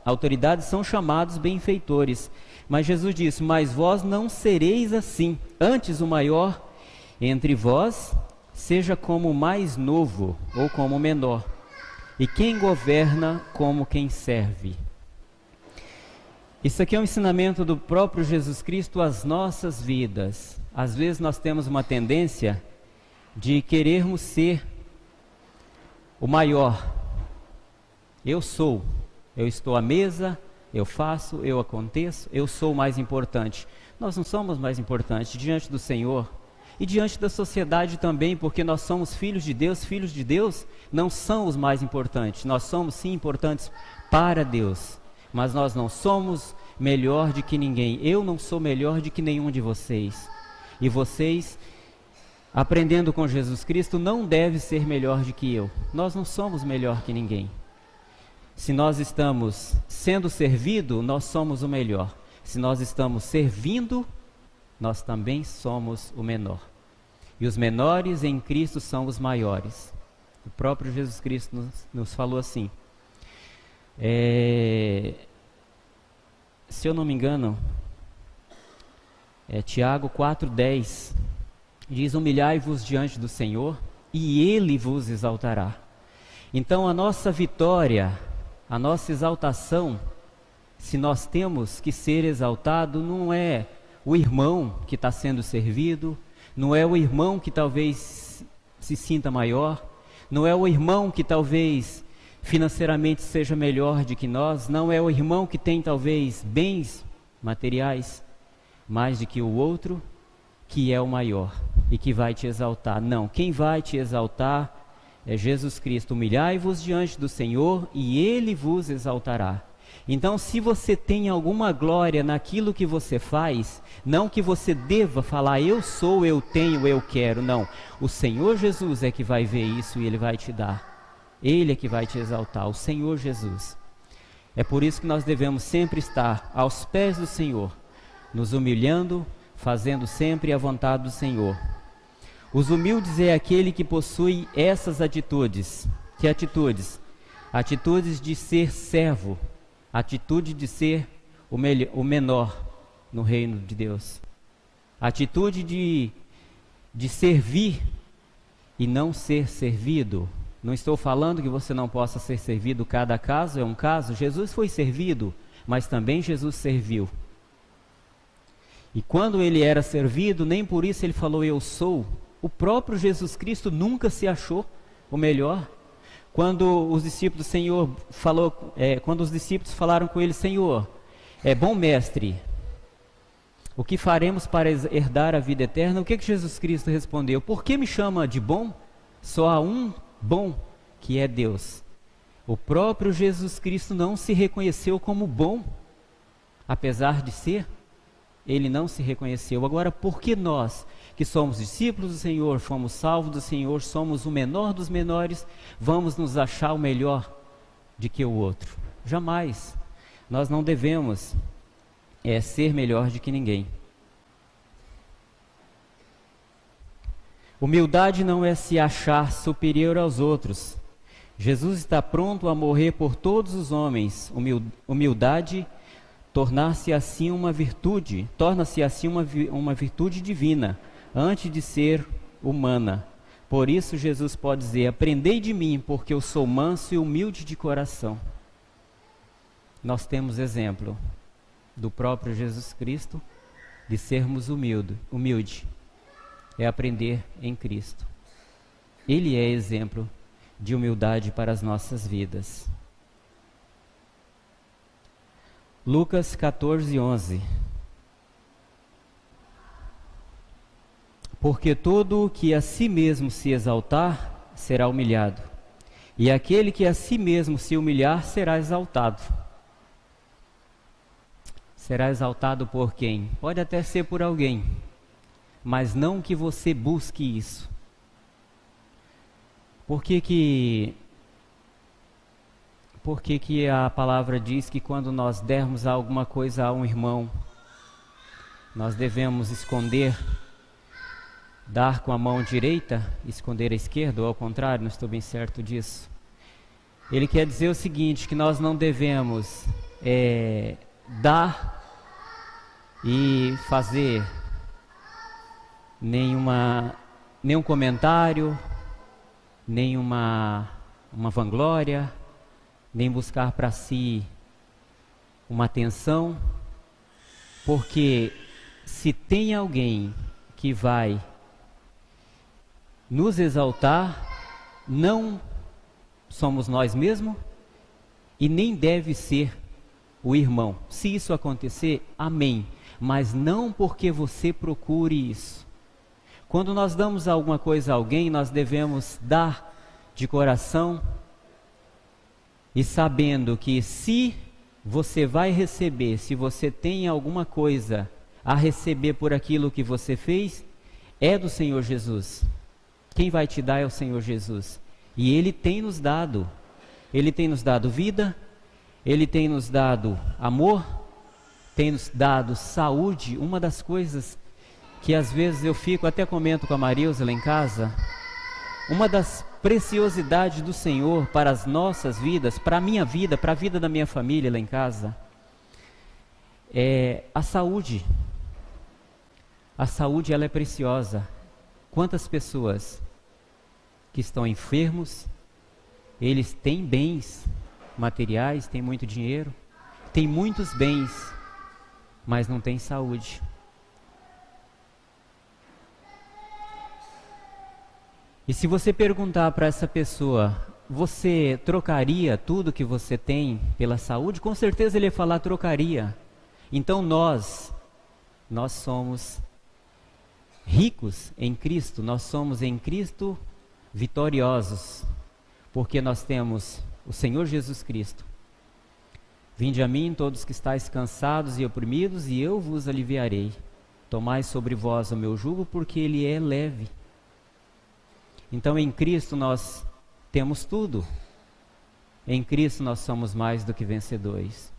autoridade são chamados benfeitores. Mas Jesus disse, mas vós não sereis assim, antes o maior entre vós seja como o mais novo ou como o menor, e quem governa como quem serve. Isso aqui é um ensinamento do próprio Jesus Cristo às nossas vidas. Às vezes nós temos uma tendência de querermos ser o maior. Eu estou à mesa, eu faço, eu aconteço, eu sou o mais importante. Nós não somos mais importantes diante do Senhor e diante da sociedade também, porque nós somos filhos de Deus não são os mais importantes. Nós somos sim importantes para Deus, mas nós não somos melhor do que ninguém. Eu não sou melhor do que nenhum de vocês. E vocês, aprendendo com Jesus Cristo, não devem ser melhor do que eu. Nós não somos melhor que ninguém. Se nós estamos sendo servido, nós somos o melhor. Se nós estamos servindo, nós também somos o menor. E os menores em Cristo são os maiores. O próprio Jesus Cristo nos falou assim. Se eu não me engano, Tiago 4,10 diz, humilhai-vos diante do Senhor e Ele vos exaltará. Então a nossa vitória, a nossa exaltação, se nós temos que ser exaltado, não é o irmão que está sendo servido, não é o irmão que talvez se sinta maior, não é o irmão que talvez financeiramente seja melhor do que nós, não é o irmão que tem talvez bens materiais mais do que o outro, que é o maior e que vai te exaltar. Não, quem vai te exaltar é Jesus Cristo. Humilhai-vos diante do Senhor e Ele vos exaltará. Então, se você tem alguma glória naquilo que você faz, não que você deva falar, eu sou, eu tenho, eu quero, não. O Senhor Jesus é que vai ver isso e Ele vai te dar. Ele é que vai te exaltar, o Senhor Jesus. É por isso que nós devemos sempre estar aos pés do Senhor, nos humilhando, fazendo sempre a vontade do Senhor. Os humildes é aquele que possui essas atitudes. Que atitudes? Atitudes de ser servo, atitude de ser o menor no reino de Deus. Atitude de servir e não ser servido. Não estou falando que você não possa ser servido, cada caso é um caso. Jesus foi servido, mas também Jesus serviu. E quando ele era servido, nem por isso ele falou eu sou. O próprio Jesus Cristo nunca se achou o melhor. Quando os discípulos falaram com ele, Senhor, bom mestre, o que faremos para herdar a vida eterna? O que Jesus Cristo respondeu? Por que me chama de bom? Só há um bom, que é Deus. O próprio Jesus Cristo não se reconheceu como bom, apesar de ser, ele não se reconheceu. Agora, por que nós, que somos discípulos do Senhor, fomos salvos do Senhor, somos o menor dos menores, vamos nos achar o melhor de que o outro? Jamais. Nós não devemos ser melhor do que ninguém. Humildade não é se achar superior aos outros. Jesus está pronto a morrer por todos os homens. Humildade torna-se assim uma virtude divina, antes de ser humana. Por isso Jesus pode dizer: aprendei de mim, porque eu sou manso e humilde de coração. Nós temos exemplo do próprio Jesus Cristo de sermos humilde. É aprender em Cristo. Ele é exemplo de humildade para as nossas vidas. Lucas 14:11. Porque todo o que a si mesmo se exaltar será humilhado, e aquele que a si mesmo se humilhar será exaltado. Será exaltado por quem? Pode até ser por alguém, mas não que você busque isso. Por que a palavra diz que quando nós dermos alguma coisa a um irmão, nós devemos esconder, dar com a mão direita, esconder a esquerda, ou ao contrário? Não estou bem certo disso. Ele quer dizer o seguinte, que nós não devemos dar e fazer nenhum comentário, nenhuma vanglória, nem buscar para si uma atenção, porque se tem alguém que vai nos exaltar, não somos nós mesmos e nem deve ser o irmão. Se isso acontecer, amém, mas não porque você procure isso. Quando nós damos alguma coisa a alguém, nós devemos dar de coração e sabendo que se você vai receber, se você tem alguma coisa a receber por aquilo que você fez, é do Senhor Jesus. Quem vai te dar é o Senhor Jesus. E Ele tem nos dado. Ele tem nos dado vida, Ele tem nos dado amor, tem nos dado saúde. Uma das coisas que às vezes eu até comento com a Marilza lá em casa, uma das preciosidades do Senhor para as nossas vidas, para a minha vida, para a vida da minha família lá em casa, é a saúde. A saúde, ela é preciosa. Quantas pessoas que estão enfermos, eles têm bens materiais, têm muito dinheiro, têm muitos bens, mas não têm saúde. E se você perguntar para essa pessoa, você trocaria tudo que você tem pela saúde? Com certeza ele ia falar, trocaria. Então nós somos ricos em Cristo, nós somos em Cristo vitoriosos, porque nós temos o Senhor Jesus Cristo. Vinde a mim todos que estáis cansados e oprimidos, e eu vos aliviarei. Tomai sobre vós o meu jugo, porque ele é leve. Então em Cristo nós temos tudo. Em Cristo nós somos mais do que vencedores.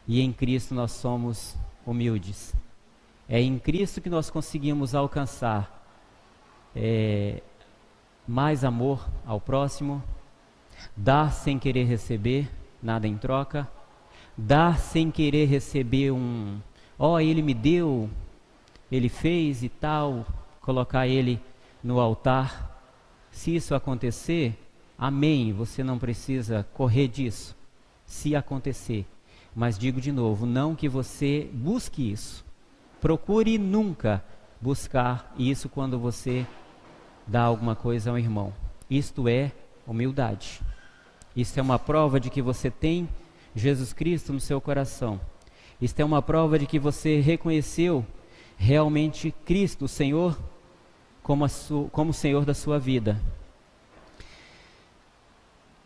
E em Cristo nós somos humildes. É em Cristo que nós conseguimos alcançar mais amor ao próximo, dar sem querer receber nada em troca, dar sem querer receber ele me deu, ele fez e tal, colocar ele no altar. Se isso acontecer, amém, você não precisa correr disso, se acontecer. Mas digo de novo, não que você busque isso. Procure nunca buscar isso quando você dá alguma coisa ao irmão. Isto é humildade. Isso é uma prova de que você tem Jesus Cristo no seu coração. Isso é uma prova de que você reconheceu realmente Cristo, o Senhor, como Senhor da sua vida.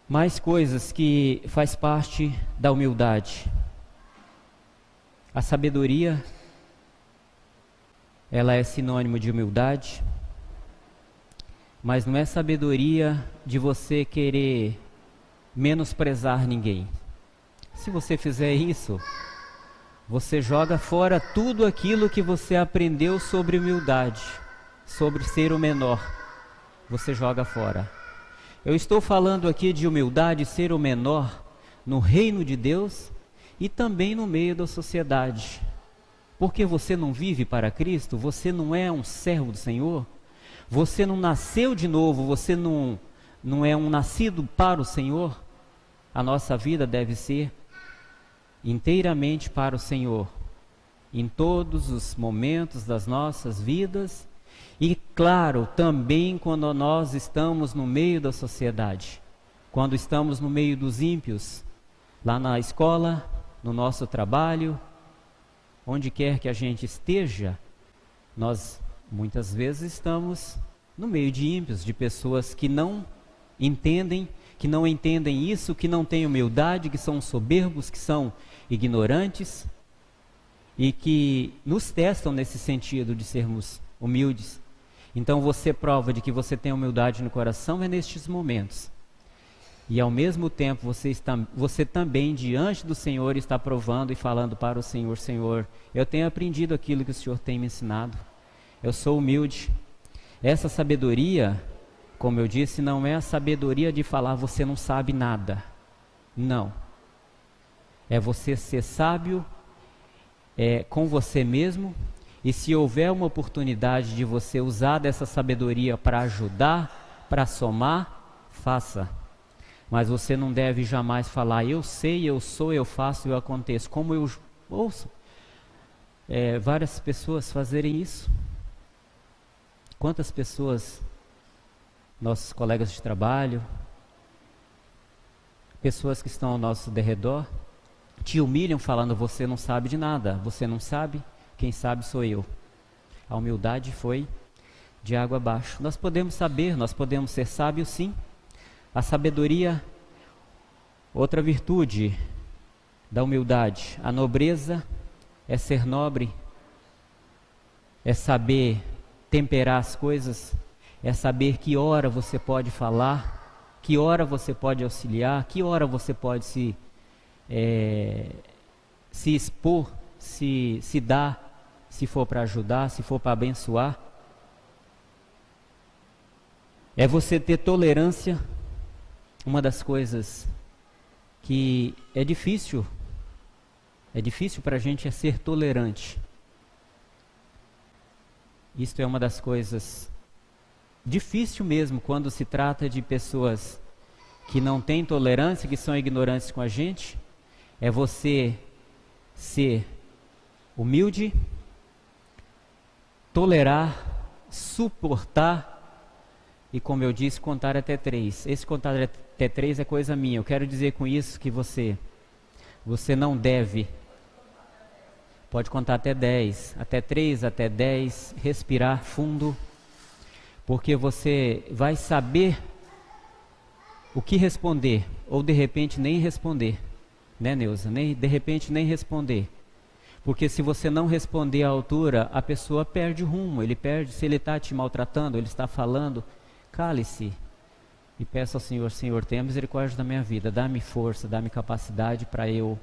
Mais coisas que faz parte da humildade. A sabedoria, ela é sinônimo de humildade, mas não é sabedoria de você querer menosprezar ninguém. Se você fizer isso, você joga fora tudo aquilo que você aprendeu sobre humildade, sobre ser o menor. Você joga fora. Eu estou falando aqui de humildade, ser o menor no reino de Deus e também no meio da sociedade. Porque você não vive para Cristo, você não é um servo do Senhor, você não nasceu de novo, você não é um nascido para o Senhor. A nossa vida deve ser inteiramente para o Senhor, em todos os momentos das nossas vidas e, claro, também quando nós estamos no meio da sociedade, quando estamos no meio dos ímpios, lá na escola, no nosso trabalho, onde quer que a gente esteja, nós muitas vezes estamos no meio de ímpios, de pessoas que não entendem isso, que não têm humildade, que são soberbos, que são ignorantes e que nos testam nesse sentido de sermos humildes. Então você prova de que você tem humildade no coração é nestes momentos. E ao mesmo tempo você também diante do Senhor está provando e falando para o Senhor: Senhor, eu tenho aprendido aquilo que o Senhor tem me ensinado. Eu sou humilde. Essa sabedoria, como eu disse, não é a sabedoria de falar você não sabe nada. Não. É você ser sábio com você mesmo, e se houver uma oportunidade de você usar dessa sabedoria para ajudar, para somar, faça. Mas você não deve jamais falar: eu sei, eu sou, eu faço, eu aconteço. Como eu ouço várias pessoas fazerem isso. Quantas pessoas, nossos colegas de trabalho, pessoas que estão ao nosso derredor, te humilham falando: você não sabe de nada, você não sabe, quem sabe sou eu. A humildade foi de água abaixo. Nós podemos saber, nós podemos ser sábios sim. A sabedoria, outra virtude da humildade. A nobreza é ser nobre, é saber temperar as coisas, é saber que hora você pode falar, que hora você pode auxiliar, que hora você pode se expor, se dar, se for para ajudar, se for para abençoar. É você ter tolerância. Uma das coisas que é difícil para a gente é ser tolerante. Isto é uma das coisas difícil mesmo quando se trata de pessoas que não têm tolerância, que são ignorantes com a gente. É você ser humilde, tolerar, suportar e, como eu disse, contar até 3. Esse contar até 3 é coisa minha. Eu quero dizer com isso que você não deve. Pode contar até 10, até 3, até 10, respirar fundo, porque você vai saber o que responder, ou de repente nem responder, né, Neuza? De repente nem responder, porque se você não responder à altura, a pessoa perde o rumo, ele perde. Se ele está te maltratando, ele está falando, cale-se e peça ao Senhor: Senhor, tenha misericórdia da minha vida, dá-me força, dá-me capacidade para eu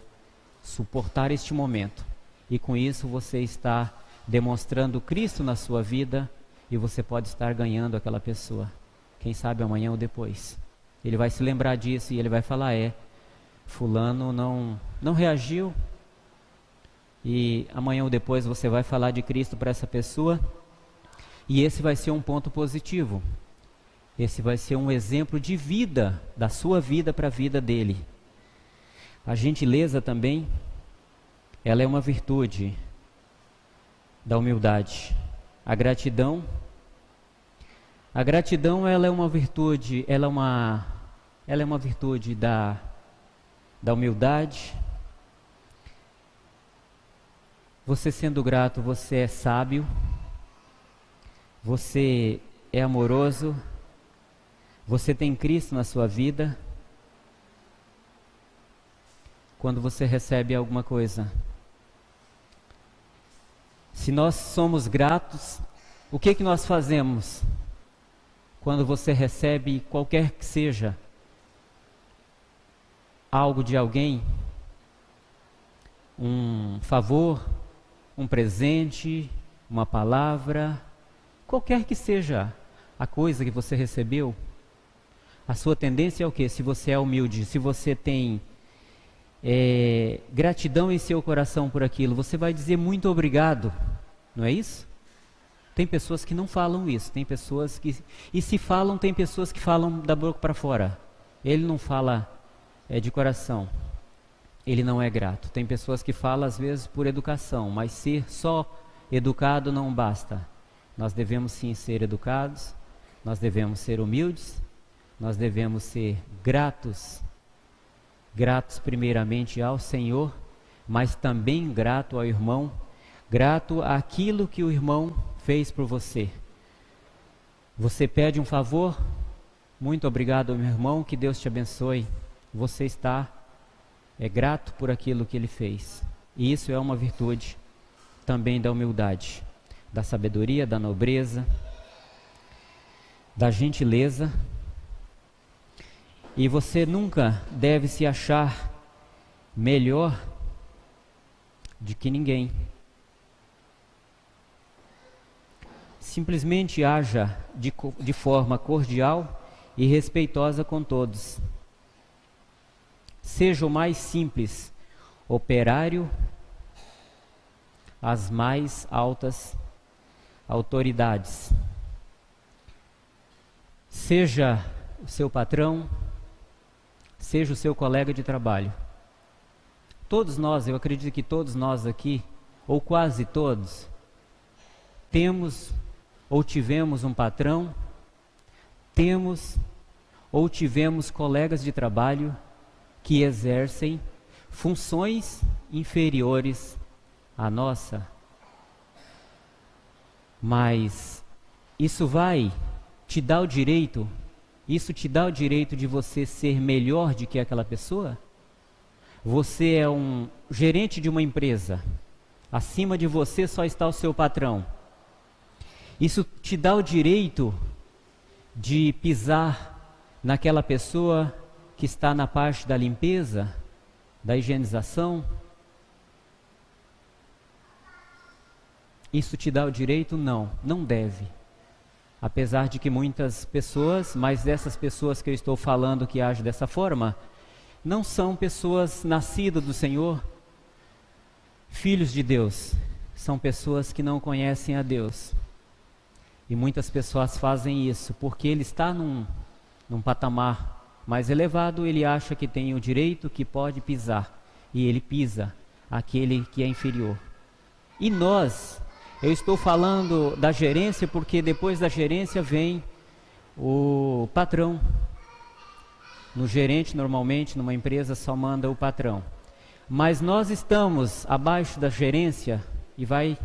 suportar este momento. E com isso você está demonstrando Cristo na sua vida e você pode estar ganhando aquela pessoa. Quem sabe amanhã ou depois. Ele vai se lembrar disso e ele vai falar: fulano não reagiu. E amanhã ou depois você vai falar de Cristo para essa pessoa. E esse vai ser um ponto positivo. Esse vai ser um exemplo de vida, da sua vida para a vida dele. A gentileza também, ela é uma virtude da humildade. A gratidão ela é uma virtude, ela é ela é uma virtude da humildade. Você sendo grato, você é sábio, você é amoroso, você tem Cristo na sua vida. Quando você recebe alguma coisa, se nós somos gratos, o que nós fazemos quando você recebe qualquer que seja algo de alguém, um favor, um presente, uma palavra, qualquer que seja a coisa que você recebeu, a sua tendência é o quê? Se você é humilde, se você tem gratidão em seu coração por aquilo, você vai dizer muito obrigado, não é isso? Tem pessoas que não falam isso, tem pessoas que, e se falam, tem pessoas que falam da boca para fora. Ele não fala de coração, ele não é grato. Tem pessoas que falam às vezes por educação, mas ser só educado não basta. Nós devemos sim ser educados, nós devemos ser humildes, nós devemos ser gratos primeiramente ao Senhor, mas também grato ao irmão, grato àquilo que o irmão fez por você. Você pede um favor, muito obrigado, meu irmão, que Deus te abençoe. Você está grato por aquilo que ele fez. E isso é uma virtude também da humildade, da sabedoria, da nobreza, da gentileza. E você nunca deve se achar melhor do que ninguém. Simplesmente haja de forma cordial e respeitosa com todos. Seja o mais simples operário, as mais altas autoridades. Seja o seu patrão, seja o seu colega de trabalho. Todos nós, eu acredito que todos nós aqui, ou quase todos, temos ou tivemos um patrão, temos ou tivemos colegas de trabalho que exercem funções inferiores à nossa. Mas isso vai te dar o direito, de você ser melhor do que aquela pessoa? Você é um gerente de uma empresa, acima de você só está o seu patrão. Isso te dá o direito de pisar naquela pessoa que está na parte da limpeza, da higienização? Isso te dá o direito? Não, não deve. Apesar de que muitas pessoas, mas dessas pessoas que eu estou falando que agem dessa forma, não são pessoas nascidas do Senhor, filhos de Deus, são pessoas que não conhecem a Deus. E muitas pessoas fazem isso porque ele está num patamar mais elevado, ele acha que tem o direito, que pode pisar, e ele pisa aquele que é inferior. E nós, eu estou falando da gerência porque depois da gerência vem o patrão. No gerente, normalmente, numa empresa, só manda o patrão. Mas nós estamos abaixo da gerência e vai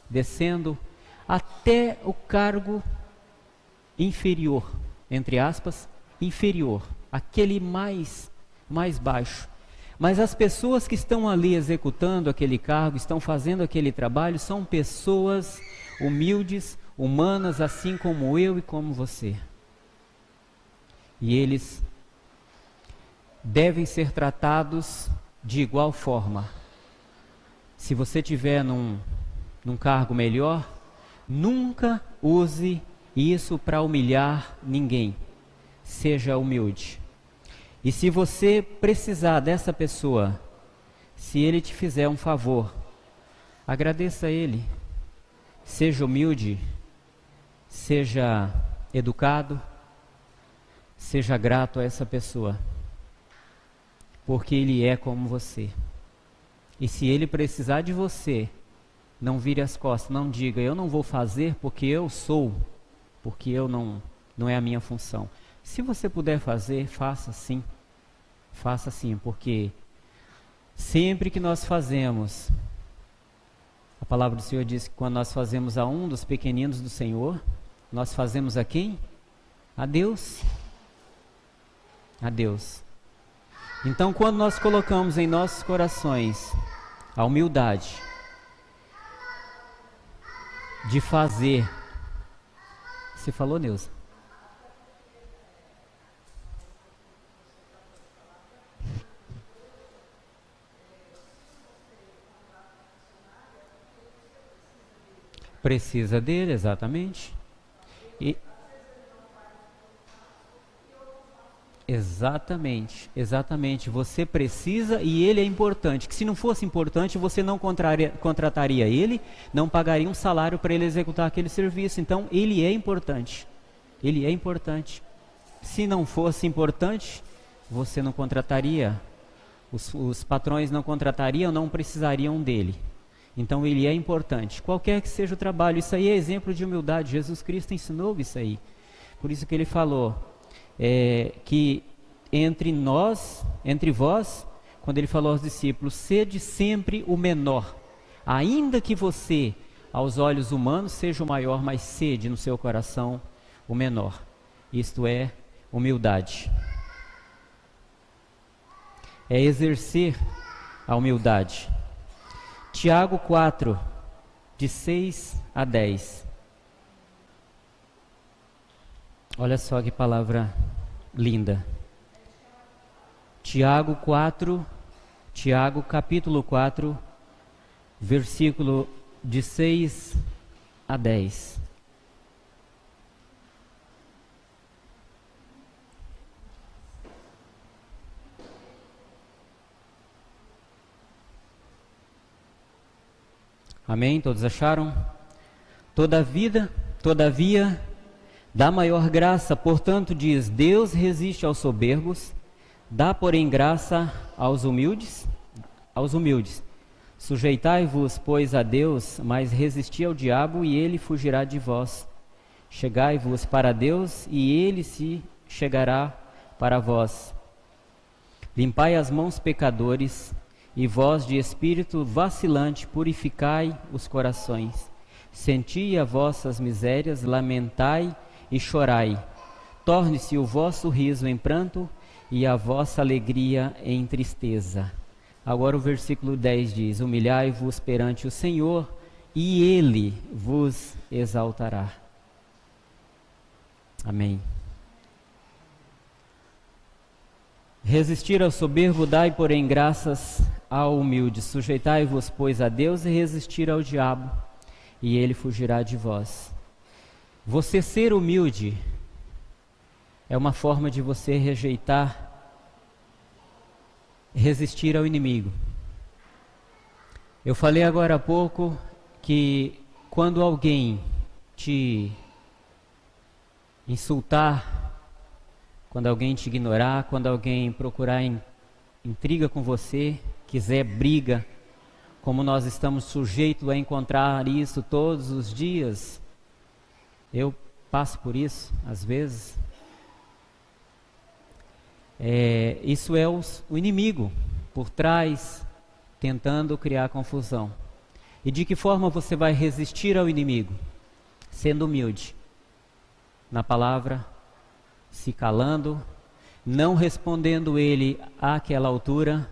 descendo até o cargo inferior, entre aspas, inferior, aquele mais baixo. Mas as pessoas que estão ali executando aquele cargo, estão fazendo aquele trabalho, são pessoas humildes, humanas, assim como eu e como você. E eles devem ser tratados de igual forma. Se você estiver num cargo melhor, nunca use isso para humilhar ninguém. Seja humilde. E se você precisar dessa pessoa, se ele te fizer um favor, agradeça a ele. Seja humilde, seja educado, seja grato a essa pessoa, porque ele é como você. E se ele precisar de você, não vire as costas, não diga, eu não vou fazer porque eu sou, porque eu não é a minha função. Se você puder fazer, faça sim. Faça sim, porque sempre que nós fazemos, a palavra do Senhor diz que quando nós fazemos a um dos pequeninos do Senhor, nós fazemos a quem? A Deus. A Deus. Então, quando nós colocamos em nossos corações a humildade de fazer, você falou, Neuza? Precisa dele, exatamente. Exatamente. Você precisa e ele é importante. Que se não fosse importante, você não contrataria ele, não pagaria um salário para ele executar aquele serviço. Então, ele é importante. Ele é importante. Se não fosse importante, você não contrataria. Os patrões não contratariam, não precisariam dele. Então ele é importante, qualquer que seja o trabalho. Isso aí é exemplo de humildade. Jesus Cristo ensinou isso aí. Por isso que ele falou que entre vós, quando ele falou aos discípulos, sede sempre o menor, ainda que você, aos olhos humanos, seja o maior, mas sede no seu coração o menor. Isto é humildade. É exercer a humildade. Tiago 4, de 6 a 10. Olha só que palavra linda. Tiago capítulo 4, versículo de 6 a 10. Amém? Todos acharam? Todavia, dá maior graça, portanto diz, Deus resiste aos soberbos, dá porém graça aos humildes. Sujeitai-vos, pois, a Deus, mas resisti ao diabo e ele fugirá de vós. Chegai-vos para Deus e ele se chegará para vós. Limpai as mãos, pecadores, e vós de espírito vacilante, purificai os corações. Senti as vossas misérias, lamentai e chorai. Torne-se o vosso riso em pranto e a vossa alegria em tristeza. Agora o versículo 10 diz, humilhai-vos perante o Senhor e Ele vos exaltará. Amém. Resistir ao soberbo, dai, porém, graças ao humilde. Sujeitai-vos, pois, a Deus e resistir ao diabo, e ele fugirá de vós. Você ser humilde é uma forma de você resistir ao inimigo. Eu falei agora há pouco que quando alguém te insultar, quando alguém te ignorar, quando alguém procurar intriga com você, quiser briga, como nós estamos sujeitos a encontrar isso todos os dias, eu passo por isso, às vezes. Isso é o inimigo por trás, tentando criar confusão. E de que forma você vai resistir ao inimigo? Sendo humilde na palavra, se calando, não respondendo ele àquela altura,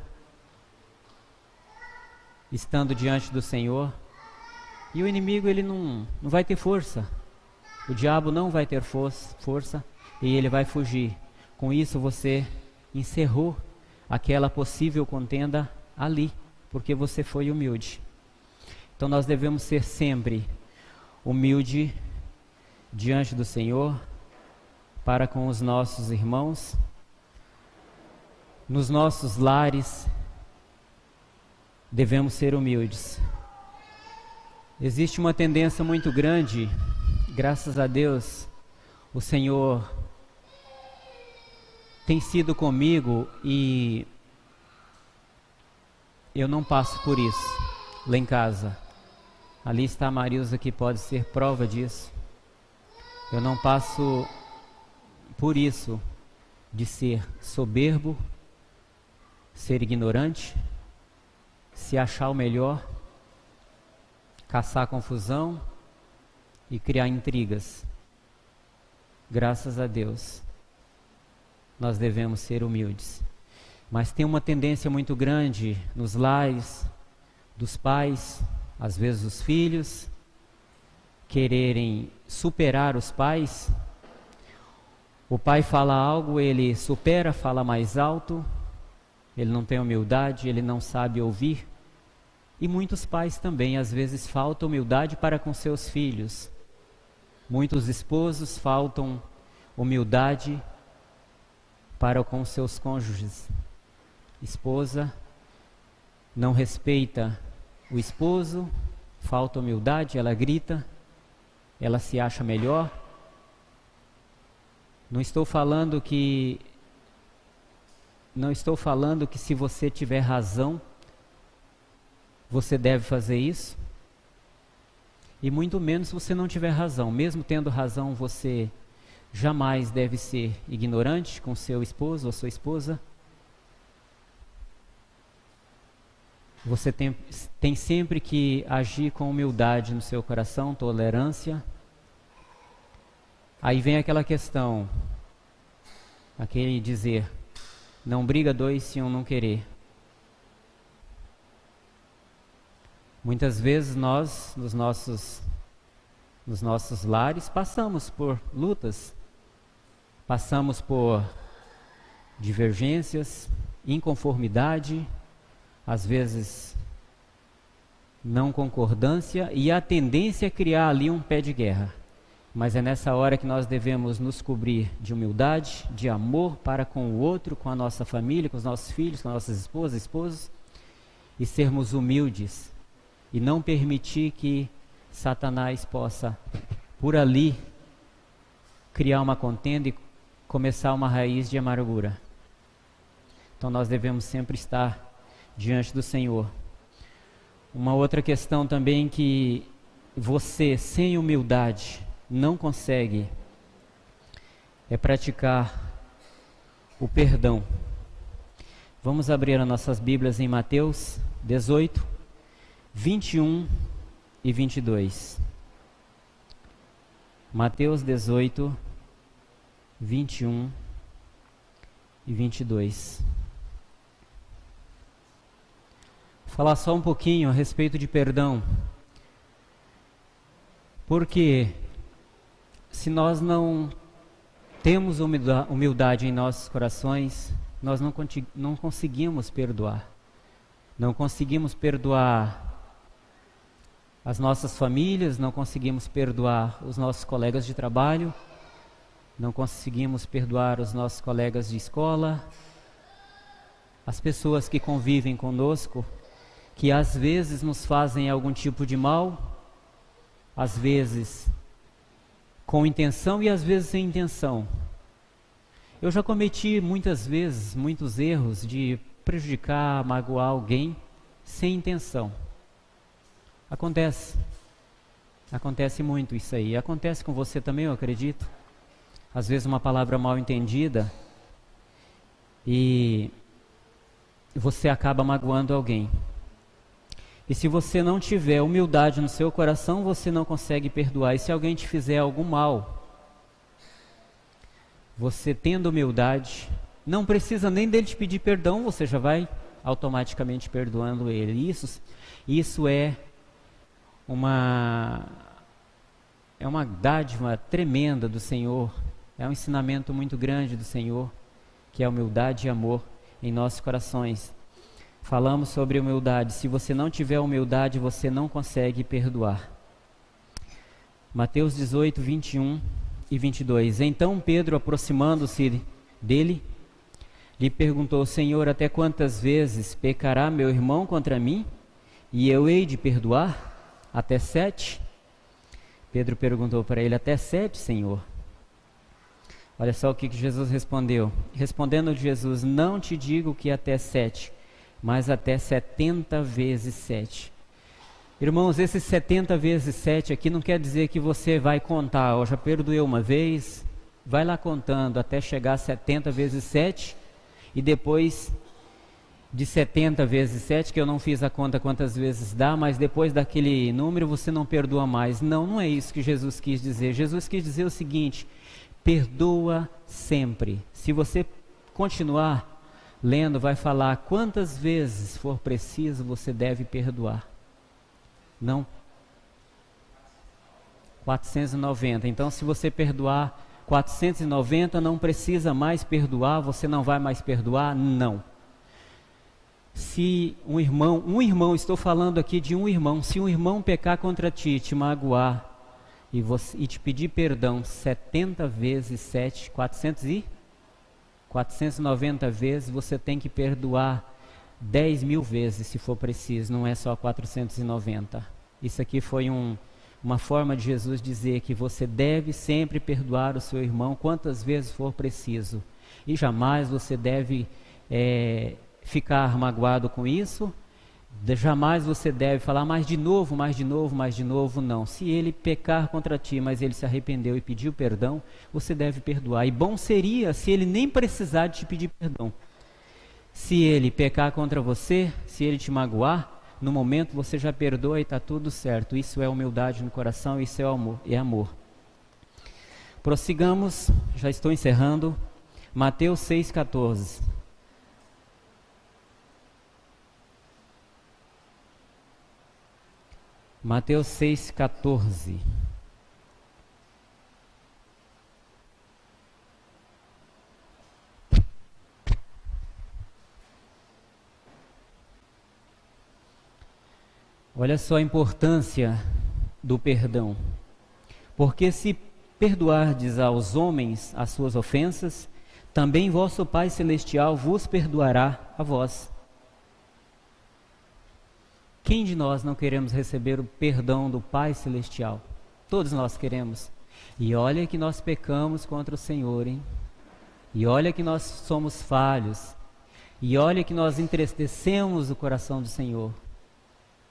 estando diante do Senhor. E o inimigo, ele não vai ter força. O diabo não vai ter força e ele vai fugir. Com isso você encerrou aquela possível contenda ali, porque você foi humilde. Então nós devemos ser sempre humilde diante do Senhor, para com os nossos irmãos, nos nossos lares, devemos ser humildes. Existe uma tendência muito grande, graças a Deus, o Senhor tem sido comigo e eu não passo por isso lá em casa. Ali está a Marilza que pode ser prova disso. Eu não passo por isso, de ser soberbo, ser ignorante, se achar o melhor, caçar confusão e criar intrigas. Graças a Deus, nós devemos ser humildes. Mas tem uma tendência muito grande nos lares dos pais, às vezes os filhos, quererem superar os pais. O pai fala algo, ele supera, fala mais alto, ele não tem humildade, ele não sabe ouvir. E muitos pais também, às vezes, faltam humildade para com seus filhos. Muitos esposos faltam humildade para com seus cônjuges. Esposa não respeita o esposo, falta humildade, ela grita, ela se acha melhor. Não estou falando que se você tiver razão, você deve fazer isso. E muito menos se você não tiver razão. Mesmo tendo razão, você jamais deve ser ignorante com seu esposo ou sua esposa. Você tem sempre que agir com humildade no seu coração, tolerância. Aí vem aquela questão, aquele dizer, não briga dois se um não querer. Muitas vezes nós, nos nossos lares, passamos por lutas, passamos por divergências, inconformidade, às vezes não concordância, e a tendência é criar ali um pé de guerra. Mas é nessa hora que nós devemos nos cobrir de humildade, de amor para com o outro, com a nossa família, com os nossos filhos, com as nossas esposas, esposos, e sermos humildes e não permitir que Satanás possa, por ali, criar uma contenda e começar uma raiz de amargura. Então nós devemos sempre estar diante do Senhor. Uma outra questão também que você, sem humildade, não consegue é praticar o perdão. Vamos abrir as nossas Bíblias em Mateus 18, 21 e 22. Mateus 18, 21 e 22. Vou falar só um pouquinho a respeito de perdão. Porque se nós não temos humildade em nossos corações, nós não conseguimos perdoar. Não conseguimos perdoar as nossas famílias, não conseguimos perdoar os nossos colegas de trabalho, não conseguimos perdoar os nossos colegas de escola, as pessoas que convivem conosco, que às vezes nos fazem algum tipo de mal, às vezes com intenção e às vezes sem intenção. Eu já cometi muitas vezes muitos erros de prejudicar, magoar alguém sem intenção. Acontece muito isso aí. Acontece com você também, eu acredito. Às vezes uma palavra mal entendida e você acaba magoando alguém. E se você não tiver humildade no seu coração, você não consegue perdoar. E se alguém te fizer algum mal, você tendo humildade, não precisa nem dele te pedir perdão, você já vai automaticamente perdoando ele. Isso é uma dádiva tremenda do Senhor, é um ensinamento muito grande do Senhor, que é humildade e amor em nossos corações. Falamos sobre humildade. Se você não tiver humildade, você não consegue perdoar. Mateus 18, 21 e 22. Então Pedro, aproximando-se dele, lhe perguntou: Senhor, até quantas vezes pecará meu irmão contra mim, e eu hei de perdoar? Até 7? Pedro perguntou para ele: até 7, Senhor? Olha só o que Jesus respondeu. Respondendo Jesus: não te digo que até 7, mas até 70 vezes 7. Irmãos, esses 70 vezes 7 aqui não quer dizer que você vai contar, eu já perdoei uma vez, vai lá contando até chegar a 70 vezes 7, e depois de 70 vezes 7, que eu não fiz a conta quantas vezes dá, mas depois daquele número você não perdoa mais. Não, não é isso que Jesus quis dizer. Jesus quis dizer o seguinte: perdoa sempre. Se você continuar lendo, vai falar quantas vezes for preciso você deve perdoar. Não 490. Então, se você perdoar 490, não precisa mais perdoar, você não vai mais perdoar? Não. Se um irmão, estou falando aqui de um irmão, se um irmão pecar contra ti, te magoar e te pedir perdão 70 vezes 7, 490 vezes, você tem que perdoar 10.000 vezes se for preciso, não é só 490. Isso aqui foi uma forma de Jesus dizer que você deve sempre perdoar o seu irmão quantas vezes for preciso. E jamais você deve ficar magoado com isso. Jamais você deve falar mais de novo, não. Se ele pecar contra ti, mas ele se arrependeu e pediu perdão, você deve perdoar. E bom seria se ele nem precisar de te pedir perdão. Se ele pecar contra você, se ele te magoar, no momento você já perdoa e está tudo certo. Isso é humildade no coração, isso é amor. Prossigamos, já estou encerrando. Mateus 6,14. Mateus 6,14. Olha só a importância do perdão. Porque se perdoardes aos homens as suas ofensas, também vosso Pai Celestial vos perdoará a vós. Quem de nós não queremos receber o perdão do Pai Celestial? Todos nós queremos. E olha que nós pecamos contra o Senhor, hein? E olha que nós somos falhos. E olha que nós entristecemos o coração do Senhor.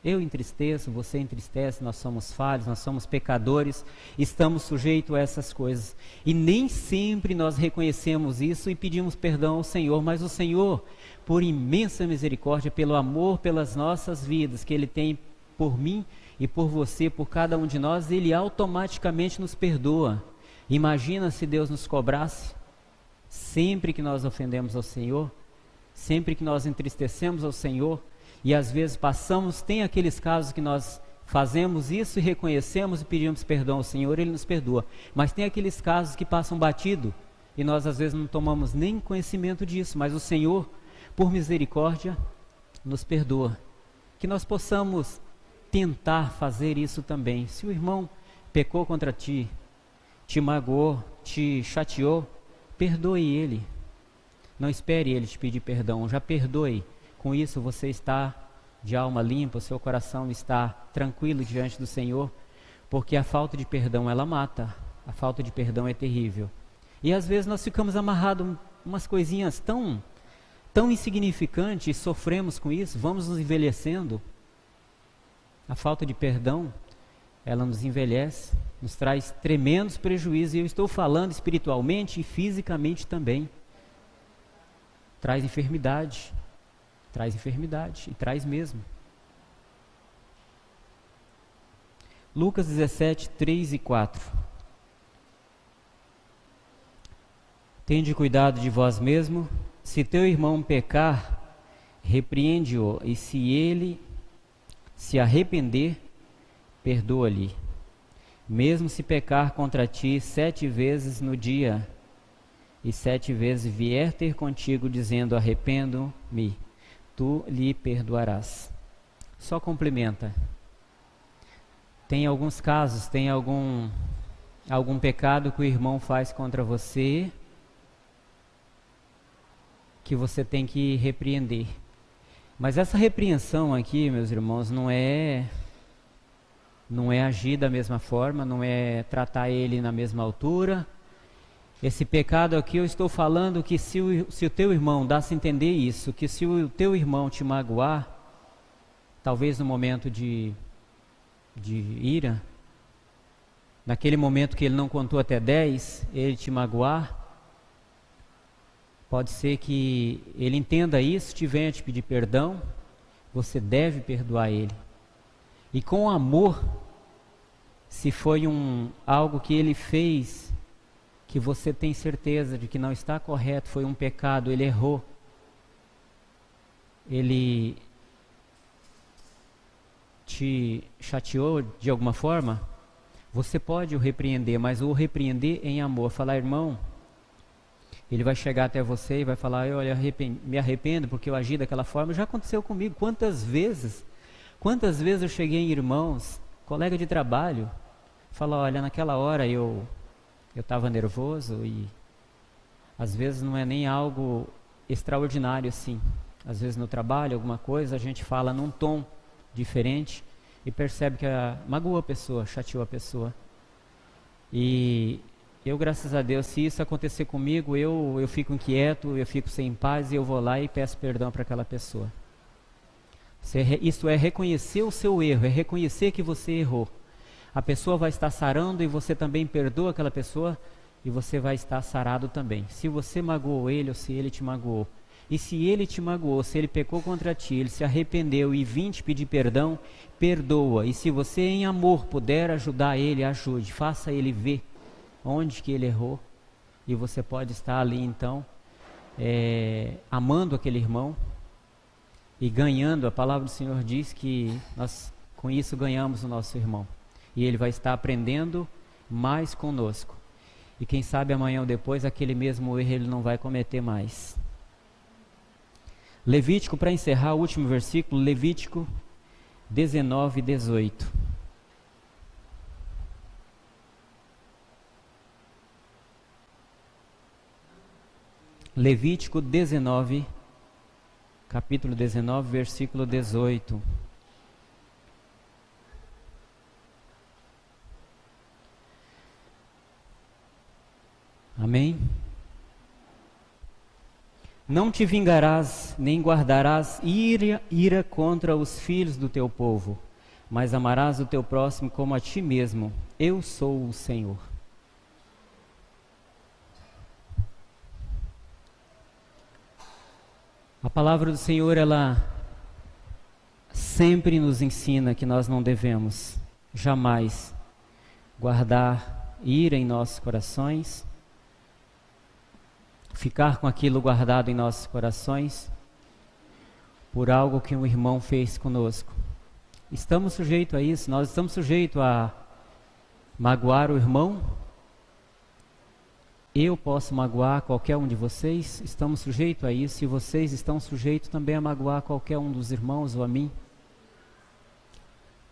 Eu entristeço, você entristece, nós somos falhos, nós somos pecadores, estamos sujeitos a essas coisas. E nem sempre nós reconhecemos isso e pedimos perdão ao Senhor, mas o Senhor, por imensa misericórdia, pelo amor pelas nossas vidas que Ele tem por mim e por você, por cada um de nós, Ele automaticamente nos perdoa. Imagina se Deus nos cobrasse sempre que nós ofendemos ao Senhor, sempre que nós entristecemos ao Senhor. E às vezes tem aqueles casos que nós fazemos isso e reconhecemos e pedimos perdão ao Senhor, Ele nos perdoa. Mas tem aqueles casos que passam batido e nós às vezes não tomamos nem conhecimento disso, mas o Senhor, por misericórdia, nos perdoa. Que nós possamos tentar fazer isso também. Se o irmão pecou contra ti, te magoou, te chateou, perdoe ele. Não espere ele te pedir perdão, já perdoe. Com isso você está de alma limpa, o seu coração está tranquilo diante do Senhor, porque a falta de perdão ela mata, a falta de perdão é terrível. E às vezes nós ficamos amarrados umas coisinhas tão insignificantes e sofremos com isso, vamos nos envelhecendo. A falta de perdão, ela nos envelhece, nos traz tremendos prejuízos, e eu estou falando espiritualmente e fisicamente também. Traz enfermidade, e traz mesmo. Lucas 17, 3 e 4. Tende cuidado de vós mesmo, se teu irmão pecar, repreende-o, e se ele se arrepender, perdoa-lhe. Mesmo se pecar contra ti 7 vezes no dia, e 7 vezes vier ter contigo dizendo arrependo-me, tu lhe perdoarás. Só complementa. Tem alguns casos, tem algum pecado que o irmão faz contra você, que você tem que repreender. Mas essa repreensão aqui, meus irmãos, não é agir da mesma forma, não é tratar ele na mesma altura. Esse pecado aqui eu estou falando que se o teu irmão, dá-se a entender isso, que se o teu irmão te magoar, talvez no momento de ira, naquele momento que ele não contou até 10, ele te magoar, pode ser que ele entenda isso, te venha te pedir perdão, você deve perdoar ele. E com amor, se foi algo que ele fez, que você tem certeza de que não está correto, foi um pecado, ele errou, ele te chateou de alguma forma, você pode o repreender, mas o repreender em amor, falar, irmão, ele vai chegar até você e vai falar, olha, me arrependo porque eu agi daquela forma. Já aconteceu comigo, quantas vezes eu cheguei em irmãos, colega de trabalho, falar, olha, naquela hora eu estava nervoso, e às vezes não é nem algo extraordinário assim, às vezes no trabalho, alguma coisa, a gente fala num tom diferente e percebe que magoou a pessoa, chateou a pessoa. E eu, graças a Deus, se isso acontecer comigo, eu fico inquieto, eu fico sem paz e eu vou lá e peço perdão para aquela pessoa. Isso é reconhecer o seu erro, é reconhecer que você errou. A pessoa vai estar sarando e você também perdoa aquela pessoa e você vai estar sarado também. Se você magoou ele ou se ele te magoou. E se ele te magoou, se ele pecou contra ti, ele se arrependeu e vim te pedir perdão, perdoa. E se você em amor puder ajudar ele, ajude, faça ele ver onde que ele errou, e você pode estar ali então amando aquele irmão e ganhando. A palavra do Senhor diz que nós com isso ganhamos o nosso irmão, e ele vai estar aprendendo mais conosco, e quem sabe amanhã ou depois aquele mesmo erro ele não vai cometer mais. Levítico, para encerrar, o último versículo, Levítico 19, 18. Levítico 19, capítulo 19, versículo 18. Amém? Não te vingarás, nem guardarás ira contra os filhos do teu povo, mas amarás o teu próximo como a ti mesmo. Eu sou o Senhor. A palavra do Senhor, ela sempre nos ensina que nós não devemos jamais guardar ira em nossos corações, ficar com aquilo guardado em nossos corações por algo que um irmão fez conosco. Estamos sujeitos a isso, nós estamos sujeitos a magoar o irmão. Eu posso magoar qualquer um de vocês, estamos sujeitos a isso, e vocês estão sujeitos também a magoar qualquer um dos irmãos ou a mim.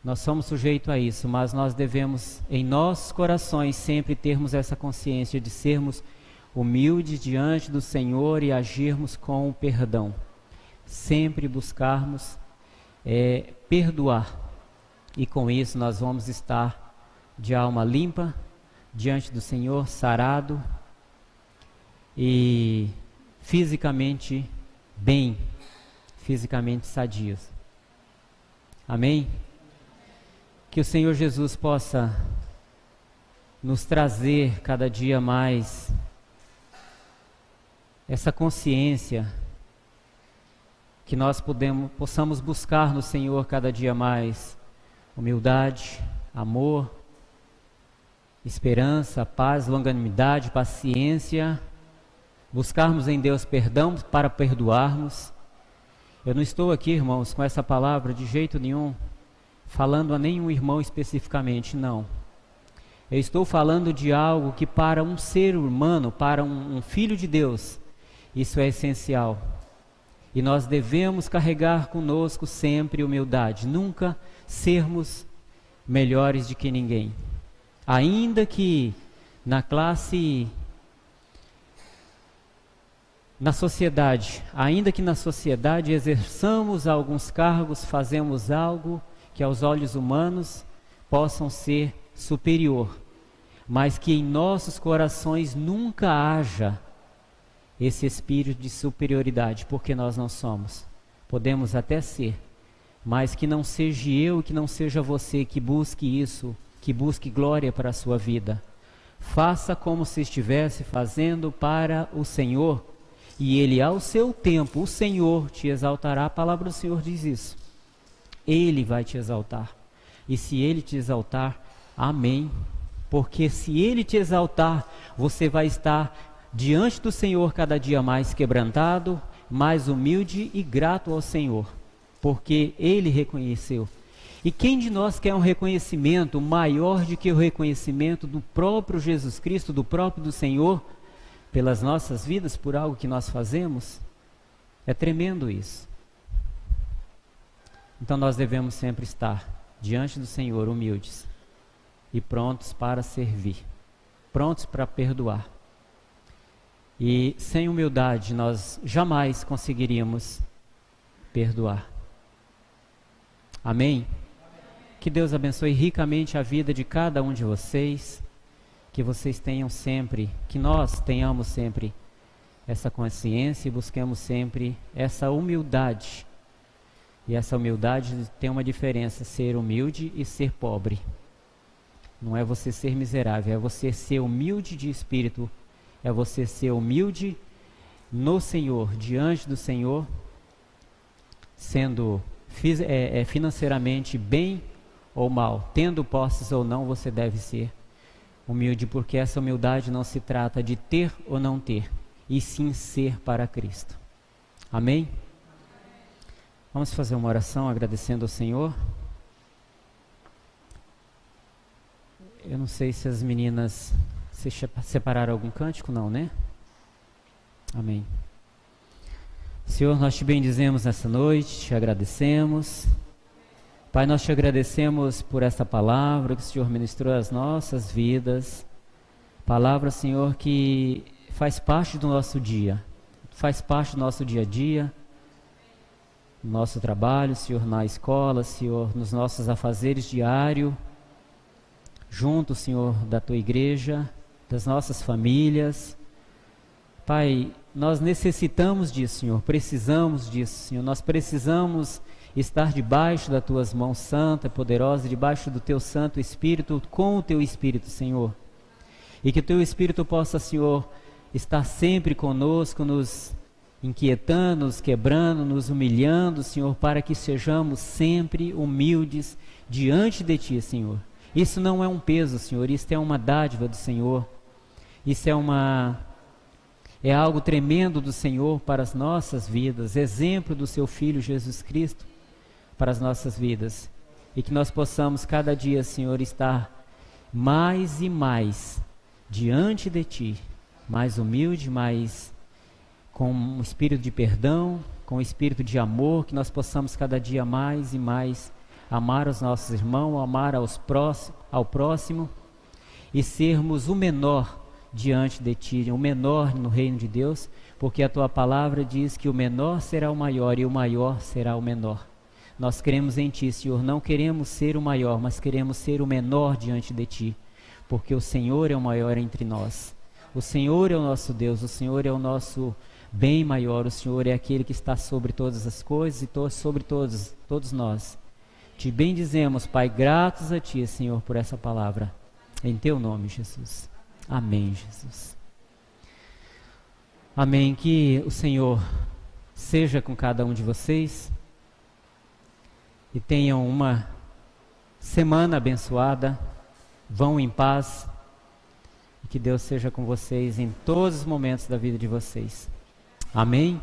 Nós somos sujeitos a isso, mas nós devemos em nossos corações sempre termos essa consciência de sermos humildes diante do Senhor e agirmos com o perdão. Sempre buscarmos perdoar, e com isso nós vamos estar de alma limpa diante do Senhor, sarado e fisicamente bem, fisicamente sadios. Amém? Que o Senhor Jesus possa nos trazer cada dia mais essa consciência, que nós possamos buscar no Senhor cada dia mais humildade, amor, esperança, paz, longanimidade, paciência, buscarmos em Deus perdão para perdoarmos. Eu não estou aqui, irmãos, com essa palavra de jeito nenhum, falando a nenhum irmão especificamente, não. Eu estou falando de algo que para um ser humano, para um filho de Deus, isso é essencial. E nós devemos carregar conosco sempre humildade, nunca sermos melhores do que ninguém. Ainda que na sociedade exerçamos alguns cargos, fazemos algo que aos olhos humanos possam ser superior, mas que em nossos corações nunca haja esse espírito de superioridade, porque nós não somos. Podemos até ser, mas que não seja eu, que não seja você que busque isso que busque glória para a sua vida. Faça como se estivesse fazendo para o Senhor, e Ele, ao seu tempo, o Senhor te exaltará. A palavra do Senhor diz isso. Ele vai te exaltar. E se Ele te exaltar, amém. Porque se Ele te exaltar, você vai estar diante do Senhor cada dia mais quebrantado, mais humilde e grato ao Senhor, porque Ele reconheceu. E quem de nós quer um reconhecimento maior do que o reconhecimento do próprio Jesus Cristo, do próprio do Senhor, pelas nossas vidas, por algo que nós fazemos? É tremendo isso. Então nós devemos sempre estar diante do Senhor humildes e prontos para servir, prontos para perdoar. E sem humildade nós jamais conseguiríamos perdoar. Amém? Que Deus abençoe ricamente a vida de cada um de vocês, que vocês tenham sempre, que nós tenhamos sempre essa consciência e busquemos sempre essa humildade. E essa humildade tem uma diferença, ser humilde e ser pobre. Não é você ser miserável, é você ser humilde de espírito, é você ser humilde no Senhor, diante do Senhor, sendo financeiramente bem ou mal, tendo posses ou não, você deve ser humilde, porque essa humildade não se trata de ter ou não ter, e sim ser para Cristo. Amém? Vamos fazer uma oração agradecendo ao Senhor. Eu não sei se as meninas separaram algum cântico, não, né? Amém. Senhor, nós te bendizemos nessa noite, te agradecemos. Pai, nós te agradecemos por esta palavra que o Senhor ministrou às nossas vidas. Palavra, Senhor, que faz parte do nosso dia, faz parte do nosso dia a dia, no nosso trabalho, Senhor, na escola, Senhor, nos nossos afazeres diários, junto, Senhor, da tua igreja, das nossas famílias. Pai, nós necessitamos disso, Senhor, precisamos disso, Senhor, nós precisamos estar debaixo das tuas mãos santa e poderosa, debaixo do teu Santo Espírito, com o teu Espírito, Senhor. E que o teu Espírito possa, Senhor, estar sempre conosco, nos inquietando, nos quebrando, nos humilhando, Senhor, para que sejamos sempre humildes diante de ti, Senhor. Isso não é um peso, Senhor, isso é uma dádiva do Senhor. Isso é algo tremendo do Senhor para as nossas vidas, exemplo do seu Filho Jesus Cristo para as nossas vidas. E que nós possamos cada dia, Senhor, estar mais e mais diante de ti, mais humilde, mais com um espírito de perdão, com um espírito de amor, que nós possamos cada dia mais e mais amar os nossos irmãos, amar ao próximo e sermos o menor diante de ti, o menor no reino de Deus, porque a tua palavra diz que o menor será o maior e o maior será o menor. Nós cremos em ti, Senhor, não queremos ser o maior, mas queremos ser o menor diante de ti, porque o Senhor é o maior entre nós. O Senhor é o nosso Deus, o Senhor é o nosso bem maior, o Senhor é aquele que está sobre todas as coisas e sobre todos nós. Te bendizemos, Pai, gratos a ti, Senhor, por essa palavra. Em teu nome, Jesus. Amém, Jesus. Amém. Que o Senhor seja com cada um de vocês e tenham uma semana abençoada. Vão em paz e que Deus seja com vocês em todos os momentos da vida de vocês. Amém.